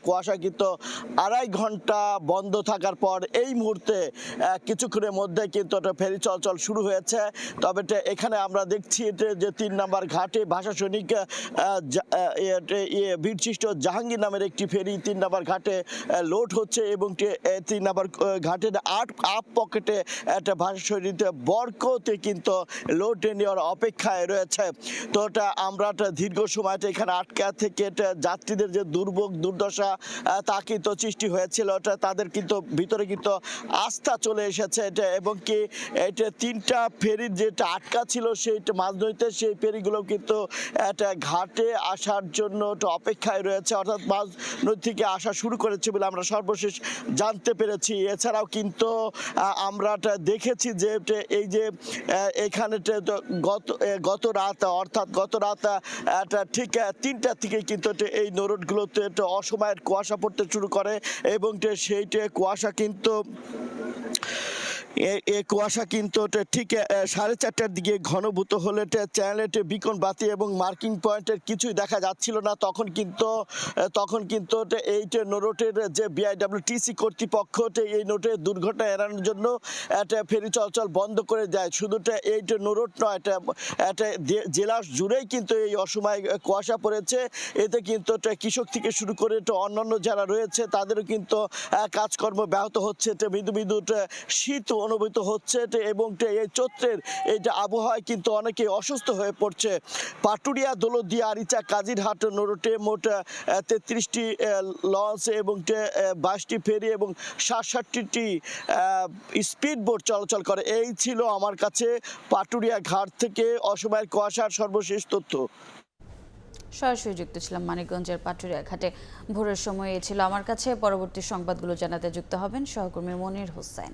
কুয়াশা কিন্তু 2.5 ঘন্টা বন্ধ থাকার পর এই মুহূর্তে কিছুক্ষণের মধ্যে কিন্তু ফেরি চলাচল শুরু হয়েছে। তবে এখানে আমরা দেখছি যে 3 নম্বর ঘাটে ভাষা সৈনিক বীরশ্রেষ্ঠ জাহাঙ্গীর নামের একটি ফেরি 3 নম্বর ঘাটে লোড হচ্ছে এবং 3 নম্বর ঘাটের আপ পকেটে একটা ভাষা সৈনিক বরকতে কিন্তু লোড নেওয়ার অপেক্ষায় রয়েছে। তো আমরা দীর্ঘ সময়টা এখানে আটকা থেকে যাত্রীদের যে দুর্ভোগ দুর্দশা তা কিন্তু সৃষ্টি হয়েছিল, তাদের কিন্তু ভিতরে কিন্তু আস্থা চলে এসেছে এবং কি এটা 3টা ফেরির যেটা আটকা ছিল সেইটা মাঝনদীতে, সেই ফেরিগুলো কিন্তু একটা ঘাটে আসার জন্য অপেক্ষায় রয়েছে, অর্থাৎ মাঝনদী থেকে আসা শুরু করেছে বলে আমরা সর্বশেষ জানতে পেরেছি। এছাড়াও কিন্তু আমরা দেখেছি যে এই যে এখানে গত রাত ঠিক 3টা থেকে কিন্তু এই নৌরোডগুলোতে অসময়ের কুয়াশা পড়তে শুরু করে এবং সেইটা কুয়াশা কিন্তু এই কুয়াশা কিন্তু ঠিক 4:30টার দিকে ঘনীভূত হলে চ্যানেলের বিকন বাতি এবং মার্কিং পয়েন্টের কিছুই দেখা যাচ্ছিল না। তখন কিন্তু এই নোটের যে বিআইডব্লিউটিসি কর্তৃপক্ষ এই নোটের দুর্ঘটনা এড়ানোর জন্য একটা ফেরি চলাচল বন্ধ করে দেয়। শুধু এই নোট নয়, এটা জেলা জুড়েই কিন্তু এই অসময় কুয়াশা পড়েছে। এতে কিন্তু কৃষক থেকে শুরু করে অন্যান্য যারা রয়েছে তাদেরও কিন্তু কাজকর্ম ব্যাহত হচ্ছে। মৃদু মৃদু শীত অনুভূত হচ্ছে এবং এই চৈত্রের এইটা আবহাওয়ায় কিন্তু অনেকেই অসুস্থ হয়ে পড়ছে। পাটুরিয়া, দৌলতদিয়া, আরিচা, কাজিরহাট রোডে মোট 33টি লঞ্চ এবং 22টি ফেরি এবং 67টি স্পিড বোট চলাচল করে। এই ছিল আমার কাছে পাটুরিয়া ঘাট থেকে অসময়ের কুয়াশার সর্বশেষ তথ্য। সরাসরি যুক্ত ছিলাম মানিকগঞ্জের পাটুরিয়া ঘাটে। ভোরের সময় এ ছিল আমার কাছে। পরবর্তী সংবাদগুলো জানাতে যুক্ত হবেন সহকর্মী মনির হোসেন।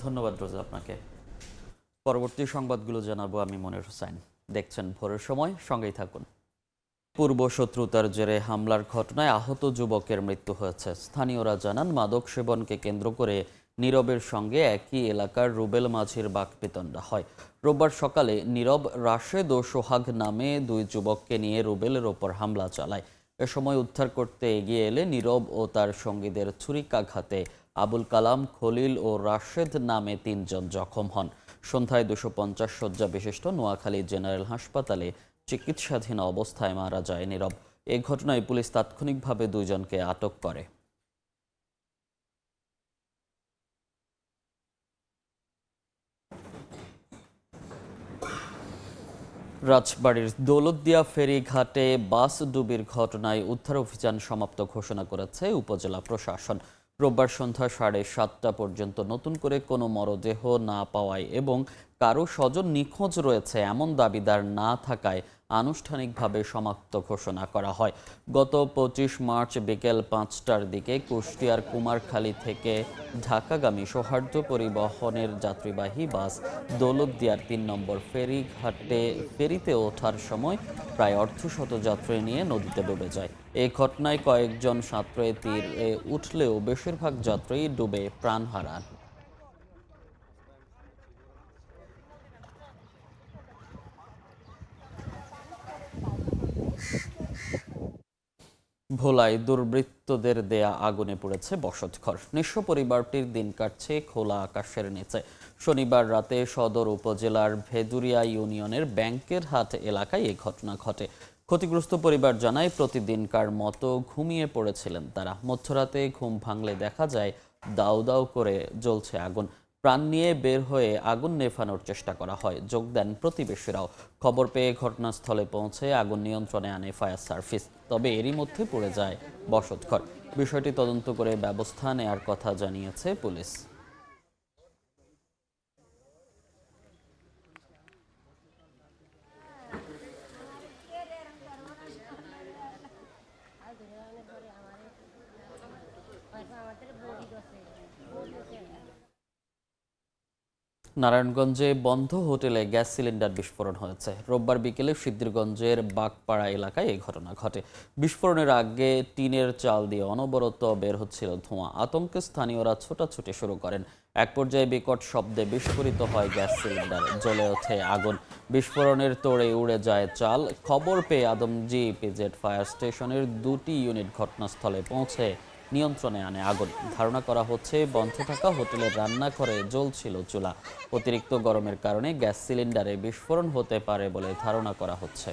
ধন্যবাদ রোজা আপনাকে। পরবর্তী সংবাদগুলো জানাবো আমি মনির হোসেন। দেখছেন ভোরের সময়, সঙ্গেই থাকুন। পূর্ব শত্রুতার জেরে হামলার ঘটনায় আহত যুবকের মৃত্যু হয়েছে। স্থানীয়রা জানান, মাদক সেবনকে কেন্দ্র করে নীরবের সঙ্গে একই এলাকার রুবেল মাঝির বাকবিতণ্ডা হয়। রোববার সকালে নীরব রাশেদ ও সোহাগ নামে দুই যুবককে নিয়ে রুবেলের ওপর হামলা চালায়। এ সময় উদ্ধার করতে এগিয়ে এলে নীরব ও তার সঙ্গীদের ছুরিকাঘাতে আবুল কালাম, খলিল ও রাশেদ নামে 3 জন জখম হন। সন্ধ্যায় 250 শয্যা বিশিষ্ট নোয়াখালী জেনারেল হাসপাতালে চিকিৎসাধীন অবস্থায় মারা যায় নীরব। এ ঘটনায় পুলিশ তাৎক্ষণিকভাবে 2 জনকে আটক করে। রাজবাড়ীর দৌলতদিয়া ফেরি ঘাটে বাস ডুবির ঘটনায় উদ্ধার অভিযান সমাপ্ত ঘোষণা করেছে উপজেলা প্রশাসন। রোববার সন্ধ্যা 7:30 পর্যন্ত নতুন করে কোনো মরদেহ না পাওয়ায় এবং কারো স্বজন নিখোঁজ রয়েছে এমন দাবিদার না থাকায় আনুষ্ঠানিকভাবে সমাপ্ত ঘোষণা করা হয়। গত 25 মার্চ বিকেল 5টার দিকে কুষ্টিয়ার কুমারখালী থেকে ঢাকাগামী সৌহার্দ্য পরিবহনের যাত্রীবাহী বাস দৌলতদিয়ার 3 নম্বর ফেরিতে ওঠার সময় প্রায় অর্ধশত যাত্রী নিয়ে নদীতে ডুবে যায়। এই ঘটনায় কয়েকজন সাঁতরে তীরে উঠলেও বেশিরভাগ যাত্রী ডুবে প্রাণ হারান। ভোলায় দুর্বৃত্তদের দেয়া আগুনে পড়েছে বসতঘর। নিঃস্ব পরিবারটির দিন কাটছে খোলা আকাশের নিচে। শনিবার রাতে সদর উপজেলার ভেদুরিয়া ইউনিয়নের ব্যাংকের হাট এলাকায় এই ঘটনা ঘটে। ক্ষতিগ্রস্ত পরিবার জানায়, প্রতিদিনকার মতো ঘুমিয়ে পড়েছিলেন তারা। মধ্যরাতে ঘুম ভাঙলে দেখা যায় দাউ দাউ করে জ্বলছে আগুন। প্রাণ নিয়ে বের হয়ে আগুন নেভানোর চেষ্টা করা হয়। যোগ দেন প্রতিবেশীরাও। খবর পেয়ে ঘটনাস্থলে পৌঁছে আগুন নিয়ন্ত্রণে আনে ফায়ার সার্ভিস। তবে এরই মধ্যে পুড়ে যায় বসতঘর। বিষয়টি তদন্ত করে ব্যবস্থা নেয়ার কথা জানিয়েছে পুলিশ। নারায়ণগঞ্জে বন্ধ হোটেলে গ্যাস সিলিন্ডার বিস্ফোরণ হয়েছে। রোববার বিকেলে সিদ্ধিরগঞ্জের বাগপাড়া এলাকায় এই ঘটনা ঘটে। বিস্ফোরণের আগে টিনের চাল দিয়ে অনবরত বের হচ্ছিল ধোঁয়া। আতঙ্কে স্থানীয়রা ছোটাছুটি শুরু করেন। এক পর্যায়ে বিকট শব্দে বিস্ফোরিত হয় গ্যাস সিলিন্ডার। জ্বলে ওঠে আগুন। বিস্ফোরণের তোড়ে উড়ে যায় চাল। খবর পেয়ে আদমজি ইপিজেড ফায়ার স্টেশনের 2টি ইউনিট ঘটনাস্থলে পৌঁছে নিয়ন্ত্রণে আনে আগুন। ধারণা করা হচ্ছে বন্ধ থাকা হোটেলের রান্নাঘরে জ্বলছিল চুলা। অতিরিক্ত গরমের কারণে গ্যাস সিলিন্ডারে বিস্ফোরণ হতে পারে বলে ধারণা করা হচ্ছে।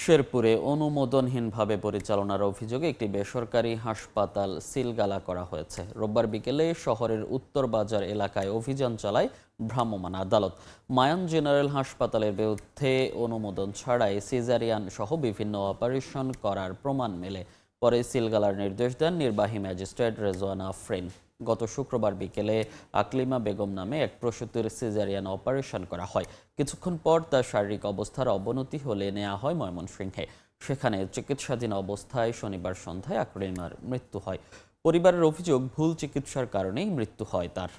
শেরপুরে অনুমোদনহীনভাবে পরিচালনার অভিযোগে একটি বেসরকারি হাসপাতাল সিলগালা করা হয়েছে। রোববার বিকেলে শহরের উত্তর বাজার এলাকায় অভিযান চালায় ভ্রাম্যমাণ আদালত। মায়ান জেনারেল হাসপাতালের বিরুদ্ধে অনুমোদন ছাড়াই সিজারিয়ান সহ বিভিন্ন অপারেশন করার প্রমাণ মেলে। পরে সিলগালার নির্দেশ দেন নির্বাহী ম্যাজিস্ট্রেট রেজওয়ানা আফরিন। গত শুক্রবার বিকেলে আকলিমা বেগম নামে এক প্রসূতির সিজারিয়ান অপারেশন করা হয়। কিছুক্ষণ পর তার শারীরিক অবস্থার অবনতি হলে নেওয়া হয় ময়মনসিংহে। সেখানে চিকিৎসাধীন অবস্থায় শনিবার সন্ধ্যায় আকলিমার মৃত্যু হয়। পরিবারের অভিযোগ, ভুল চিকিৎসার কারণেই মৃত্যু হয় তার।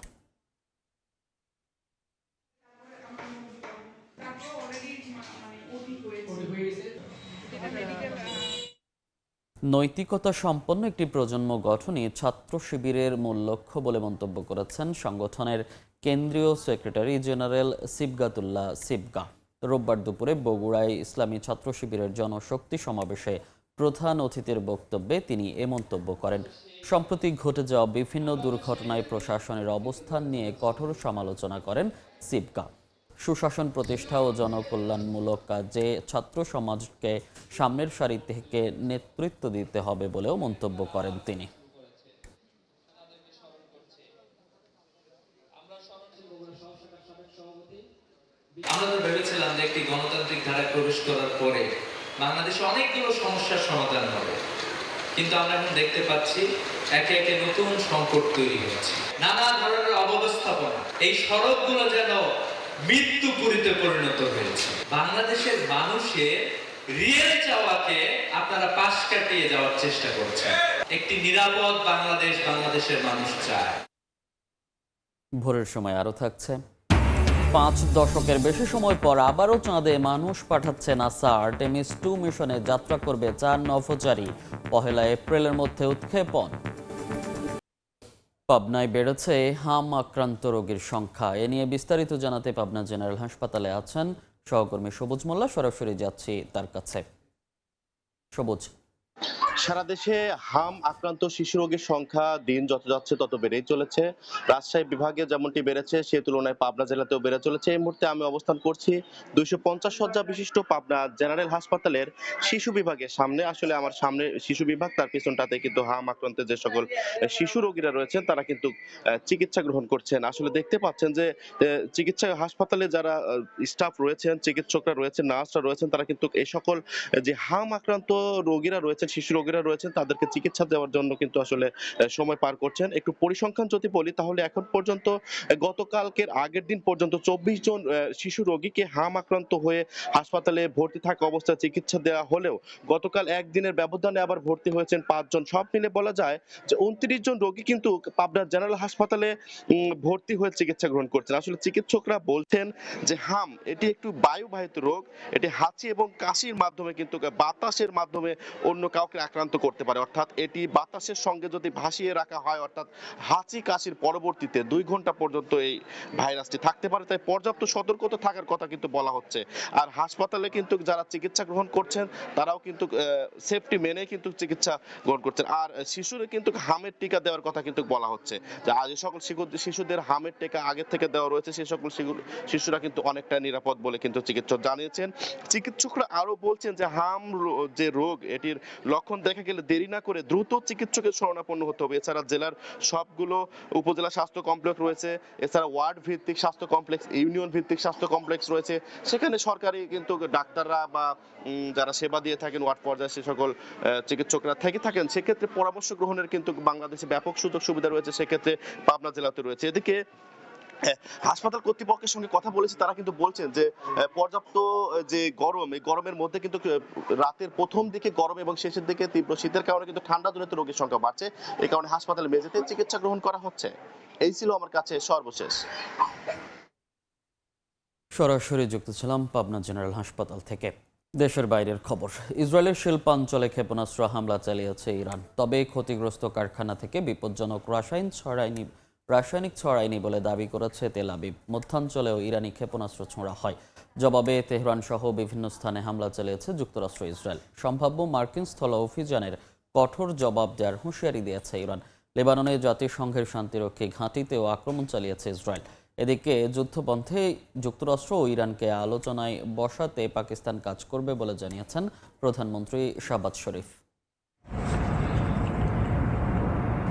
নৈতিকতা সম্পন্ন একটি প্রজন্ম গঠনই ছাত্র শিবিরের মূল লক্ষ্য বলে মন্তব্য করেছেন সংগঠনের কেন্দ্রীয় সেক্রেটারি জেনারেল সিবগাতুল্লাহ সিবগা। রোববার দুপুরে বগুড়ায় ইসলামী ছাত্র শিবিরের জনশক্তি সমাবেশে প্রধান অতিথির বক্তব্যে তিনি এ মন্তব্য করেন। সম্প্রতি ঘটে যাওয়া বিভিন্ন দুর্ঘটনায় প্রশাসনের অবস্থান নিয়ে কঠোর সমালোচনা করেন সিবগা। সুশাসন প্রতিষ্ঠা ও জনকল্যাণমূলক কাজে ছাত্র সমাজকে সামনের সারি থেকে নেতৃত্ব দিতে হবে বলেও মন্তব্য করেন তিনি। আমরা তো ভেবেছিলাম যে একটি গণতান্ত্রিক ধারায় প্রবেশ করার পরে বাংলাদেশে অনেকগুলো সমস্যার সমাধান হবে, কিন্তু আমরা এখন দেখতে পাচ্ছি একে একে নতুন সংকট তৈরি হচ্ছে, নানা ধরনের অব্যবস্থাপনা। এই সড়কগুলো যেন মৃত্যুপুরীতে পরিণত হয়েছে। বাংলাদেশের মানুষের রিয়েল চাওয়াকে আপনারা পাশ কাটিয়ে যাওয়ার চেষ্টা করছেন। একটি নিরাপদ বাংলাদেশ বাংলাদেশের মানুষ চায়। ভোরের সময় আরও থাকছে। 5 দশকের বেশি সময় পর আবারও চাঁদে মানুষ পাঠাচ্ছে নাসা। আর্টেমিস 2 মিশনে যাত্রা করবে 4 নভোচারী। 1 এপ্রিলের মধ্যে উৎক্ষেপণ। পাবনায় বেড়েছে হাম আক্রান্ত রোগীর সংখ্যা। এ নিয়ে বিস্তারিত জানাতে পাবনা জেনারেল হাসপাতালে আছেন সহকর্মী সবুজ মোল্লা। সরাসরি যাচ্ছি তার কাছে। সবুজ, সারা দেশে হাম আক্রান্ত শিশু রোগীর সংখ্যা দিন যত যাচ্ছে তত বেড়েই চলেছে। রাজশাহী বিভাগে যেমনটি বেড়েছে সে তুলনায় পাবনা জেলাতেও বেড়ে চলেছে। এই মুহূর্তে আমি অবস্থান করছি 250 শয্যা বিশিষ্ট পাবনা জেনারেল হাসপাতালের শিশু বিভাগের সামনে। আসলে আমার সামনে শিশু বিভাগ, তার পিছনটাতে কিন্তু হাম আক্রান্তের যে সকল শিশু রোগীরা রয়েছেন তারা কিন্তু চিকিৎসা গ্রহণ করছেন। আসলে দেখতে পাচ্ছেন যে চিকিৎসা হাসপাতালে যারা স্টাফ রয়েছেন, চিকিৎসকরা রয়েছেন, নার্সরা রয়েছেন, তারা কিন্তু এই সকল যে হাম আক্রান্ত রোগীরা রয়েছেন, শিশু রোগীরা রয়েছেন, তাদেরকে চিকিৎসা দেওয়ার জন্য কিন্তু আসলে সময় পার করছেন। একটু পরিসংখ্যান যদি বলি তাহলে এখন পর্যন্ত গতকালকের আগের দিন পর্যন্ত 24 জন শিশু রোগীকে হাম আক্রান্ত হয়ে হাসপাতালে ভর্তি থাকা অবস্থায় চিকিৎসা দেওয়া হলেও গতকাল একদিনের ব্যবধানে আবার ভর্তি হয়েছেন 5 জন। সব মিলে বলা যায় যে 29 জন রোগী কিন্তু পাবনা জেনারেল হাসপাতালে ভর্তি হয়ে চিকিৎসা গ্রহণ করছেন। আসলে চিকিৎসকরা বলছেন যে হাম এটি একটু বায়ুবাহিত রোগ, এটি হাঁচি এবং কাশির মাধ্যমে কিন্তু বাতাসের মাধ্যমে অন্য কাউকে আক্রান্ত করতে পারে। অর্থাৎ এটি বাতাসের সঙ্গে যদি ভাসিয়ে রাখা হয়, অর্থাৎ হাঁচি কাশির পরবর্তীতে 2 ঘন্টা পর্যন্ত এই ভাইরাসটি থাকতে পারে। তাই পর্যাপ্ত সতর্কতা থাকার কথা কিন্তু বলা হচ্ছে। আর হাসপাতালে কিন্তু যারা চিকিৎসা গ্রহণ করছেন তারাও কিন্তু সেফটি মেনে কিন্তু চিকিৎসা গ্রহণ করছেন। আর শিশুদের কিন্তু হামের টিকা দেওয়ার কথা কিন্তু বলা হচ্ছে যে আজ সকল শিশুদের হামের টিকা আগে থেকে দেওয়া রয়েছে, সেই সকল শিশুরা কিন্তু অনেকটা নিরাপদ বলে কিন্তু চিকিৎসক জানিয়েছেন। চিকিৎসকরা আরো বলছেন যে হাম যে রোগ, এটির লক্ষণ দেখা গেলে দেরি না করে দ্রুত চিকিৎসকের শরণাপন্ন হতে হবে। এছাড়া জেলার সবগুলো উপজেলা স্বাস্থ্য কমপ্লেক্স রয়েছে, এছাড়া ওয়ার্ড ভিত্তিক স্বাস্থ্য কমপ্লেক্স, ইউনিয়ন ভিত্তিক স্বাস্থ্য কমপ্লেক্স রয়েছে, সেখানে সরকারি কিন্তু ডাক্তাররা বা যারা সেবা দিয়ে থাকেন ওয়ার্ড পর্যায়ে সে সকল চিকিৎসকরা থেকে থাকেন। সেক্ষেত্রে পরামর্শ গ্রহণের কিন্তু বাংলাদেশে ব্যাপক সুযোগ সুবিধা রয়েছে, সেক্ষেত্রে পাবনা জেলাতে রয়েছে। এদিকে হাসপাতাল কর্তৃপক্ষের সঙ্গে কথা বলেছি, তারা কিন্তু বলছেন যে পর্যাপ্ত যে গরম, এই গরমের মধ্যে কিন্তু রাতের প্রথম দিকে গরম এবং শেষের দিকে তীব্র শীতের কারণে কিন্তু ঠান্ডা জনিত রোগীর সংখ্যা বাড়ছে। এই কারণে হাসপাতালে মেঝেতে চিকিৎসা গ্রহণ করা হচ্ছে। এই ছিল আমার কাছে সর্বশেষ। সরাসরি যুক্ত ছিলাম পাবনা জেনারেল হাসপাতাল থেকে। দেশের বাইরের খবর। ইসরায়েলের শিল্পাঞ্চলে ক্ষেপণাস্ত্র হামলা চালিয়েছে ইরান। তবে ক্ষতিগ্রস্ত কারখানা থেকে বিপজ্জনক রাসায়নিক ছড়ায়নি বলে দাবি করেছে তেল আবিব। মধ্যাঞ্চলেও ইরানি ক্ষেপণাস্ত্র ছোঁড়া হয়। জবাবে তেহরান সহ বিভিন্ন স্থানে হামলা চালিয়েছে যুক্তরাষ্ট্র ইসরায়েল। সম্ভাব্য মার্কিন স্থল অভিযানের কঠোর জবাব দেওয়ার হুঁশিয়ারি দিয়েছে ইরান। লেবাননে জাতিসংঘের শান্তিরক্ষী ঘাঁটিতেও আক্রমণ চালিয়েছে ইসরায়েল। এদিকে যুদ্ধপন্থে যুক্তরাষ্ট্র ও ইরানকে আলোচনায় বসাতে পাকিস্তান কাজ করবে বলে জানিয়েছেন প্রধানমন্ত্রী শাহবাজ শরীফ।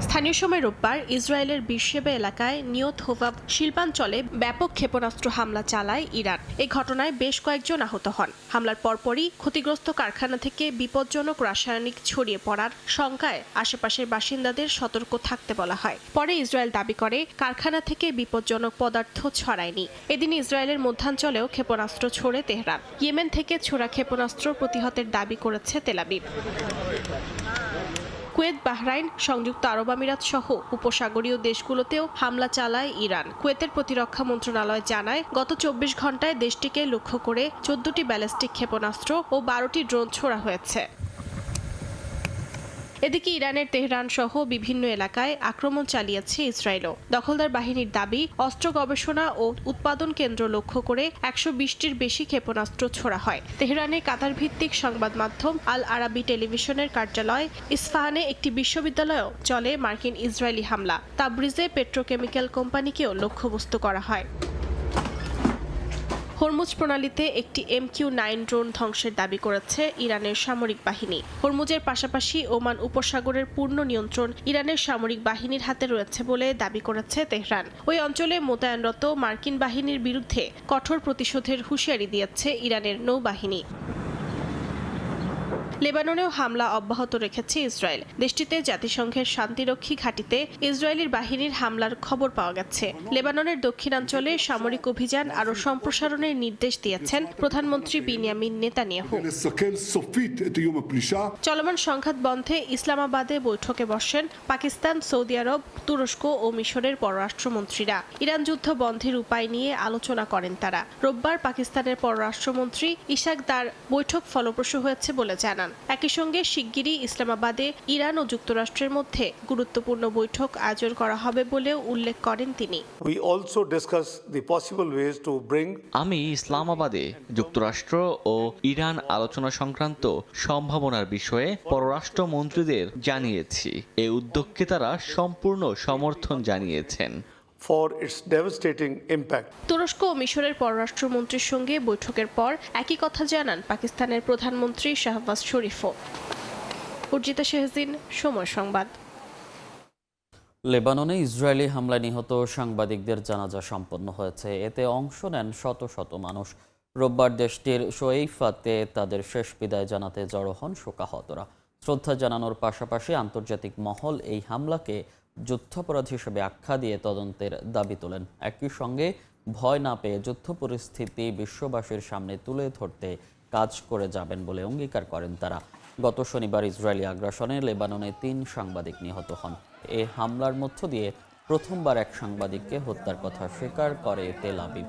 স্থানীয় সময় রোববার ইসরায়েলের বিরশেবা এলাকায় নিয়ত হোভাব শিল্পাঞ্চলে ব্যাপক ক্ষেপণাস্ত্র হামলা চালায় ইরান। এই ঘটনায় বেশ কয়েকজন আহত হন। হামলার পরপরই ক্ষতিগ্রস্ত কারখানা থেকে বিপজ্জনক রাসায়নিক ছড়িয়ে পড়ার শঙ্কায় আশেপাশের বাসিন্দাদের সতর্ক থাকতে বলা হয়। পরে ইসরায়েল দাবি করে কারখানা থেকে বিপজ্জনক পদার্থ ছড়ায়নি। এদিন ইসরায়েলের মধ্যাঞ্চলেও ক্ষেপণাস্ত্র ছোড়ে তেহরান। ইয়েমেন থেকে ছোড়া ক্ষেপণাস্ত্র প্রতিহতের দাবি করেছে তেল আবিব। কুয়েত, বাহরাইন, সংযুক্ত আরব আমিরাত সহ উপসাগরীয় দেশগুলোতেও হামলা চালায় ইরান। কুয়েতের প্রতিরক্ষা মন্ত্রণালয় জানায়, গত 24 ঘন্টায় দেশটিকে লক্ষ্য করে 14টি ব্যালিস্টিক ক্ষেপণাস্ত্র ও 12টি ড্রোন ছোড়া হয়েছে। এদিকে ইরানের তেহরান সহ বিভিন্ন এলাকায় আক্রমণ চালিয়েছে ইসরায়েলও। দখলদার বাহিনীর দাবি, অস্ত্র গবেষণা ও উৎপাদন কেন্দ্র লক্ষ্য করে 120টির বেশি ক্ষেপণাস্ত্র ছোড়া হয়। তেহরানে কাতার ভিত্তিক সংবাদ মাধ্যম আল আরাবি টেলিভিশনের কার্যালয়, ইস্পাহানে একটি বিশ্ববিদ্যালয়েও চলে মার্কিন ইসরায়েলি হামলা। তাবরিজে পেট্রোকেমিক্যাল কোম্পানিকেও লক্ষ্যবস্তু করা হয়। হরমুজ প্রণালীতে একটি MQ-9 ড্রোন ধ্বংসের দাবি করেছে ইরানের সামরিক বাহিনী। হরমুজের পাশাপাশি ওমান উপসাগরের পূর্ণ নিয়ন্ত্রণ ইরানের সামরিক বাহিনীর হাতে রয়েছে বলে দাবি করেছে তেহরান। ওই অঞ্চলে মোতায়েনরত মার্কিন বাহিনীর বিরুদ্ধে কঠোর প্রতিশোধের হুঁশিয়ারি দিয়েছে ইরানের নৌবাহিনী। লেবাননেও হামলা অব্যাহত রেখেছে ইসরায়েল। দেশটিতে জাতিসংঘের শান্তিরক্ষী ঘাঁটিতে ইসরায়েলি বাহিনীর হামলার খবর পাওয়া গেছে। লেবাননের দক্ষিণাঞ্চলে সামরিক অভিযান আরও সম্প্রসারণের নির্দেশ দিয়েছেন প্রধানমন্ত্রী বিনিয়ামিন নেতানিয়াহু। চলমান সংঘাত বন্ধে ইসলামাবাদে বৈঠকে বসেন পাকিস্তান, সৌদি আরব, তুরস্ক ও মিশরের পররাষ্ট্রমন্ত্রীরা। ইরান যুদ্ধ বন্ধের উপায় নিয়ে আলোচনা করেন তারা। রোববার পাকিস্তানের পররাষ্ট্রমন্ত্রী ইশাক দার বৈঠক ফলপ্রসূ হয়েছে বলে জানান। একই সঙ্গে শিগগিরই ইসলামাবাদে ইরান ও যুক্তরাষ্ট্রের মধ্যে গুরুত্বপূর্ণ বৈঠক আয়োজন করা হবে বলেও উল্লেখ করেন তিনি। আমি ইসলামাবাদে যুক্তরাষ্ট্র ও ইরান আলোচনা সংক্রান্ত সম্ভাবনার বিষয়ে পররাষ্ট্র মন্ত্রীদের জানিয়েছি। এই উদ্যোগকে তারা সম্পূর্ণ সমর্থন জানিয়েছেন। তুরস্ক ও মিশরের পররাষ্ট্রমন্ত্রীর সঙ্গে বৈঠকের পর একই কথা জানান পাকিস্তানের প্রধানমন্ত্রী শাহবাজ শরীফও। উর্জিতা শেহজিন, সময় সংবাদ। লেবাননে ইসরায়েলি হামলায় নিহত সাংবাদিকদের জানাজা সম্পন্ন হয়েছে। এতে অংশ নেন শত শত মানুষ। রোববার দেশটির শোয়েইফাতে তাদের শেষ বিদায় জানাতে জড়ো হন শোকাহতরা। শ্রদ্ধা জানানোর পাশাপাশি আন্তর্জাতিক মহল এই হামলাকে যুদ্ধাপরাধ হিসেবে আখ্যা দিয়ে তদন্তের দাবি তোলেন। একই সঙ্গে ভয় না পেয়ে যুদ্ধ পরিস্থিতি বিশ্ববাসীর সামনে তুলে ধরতে কাজ করে যাবেন বলে অঙ্গীকার করেন তারা। গত শনিবার ইসরায়েলি আগ্রাসনে লেবাননে 3 সাংবাদিক নিহত হন। এ হামলার মধ্য দিয়ে প্রথমবার এক সাংবাদিককে হত্যার কথা স্বীকার করে তেল আবিব।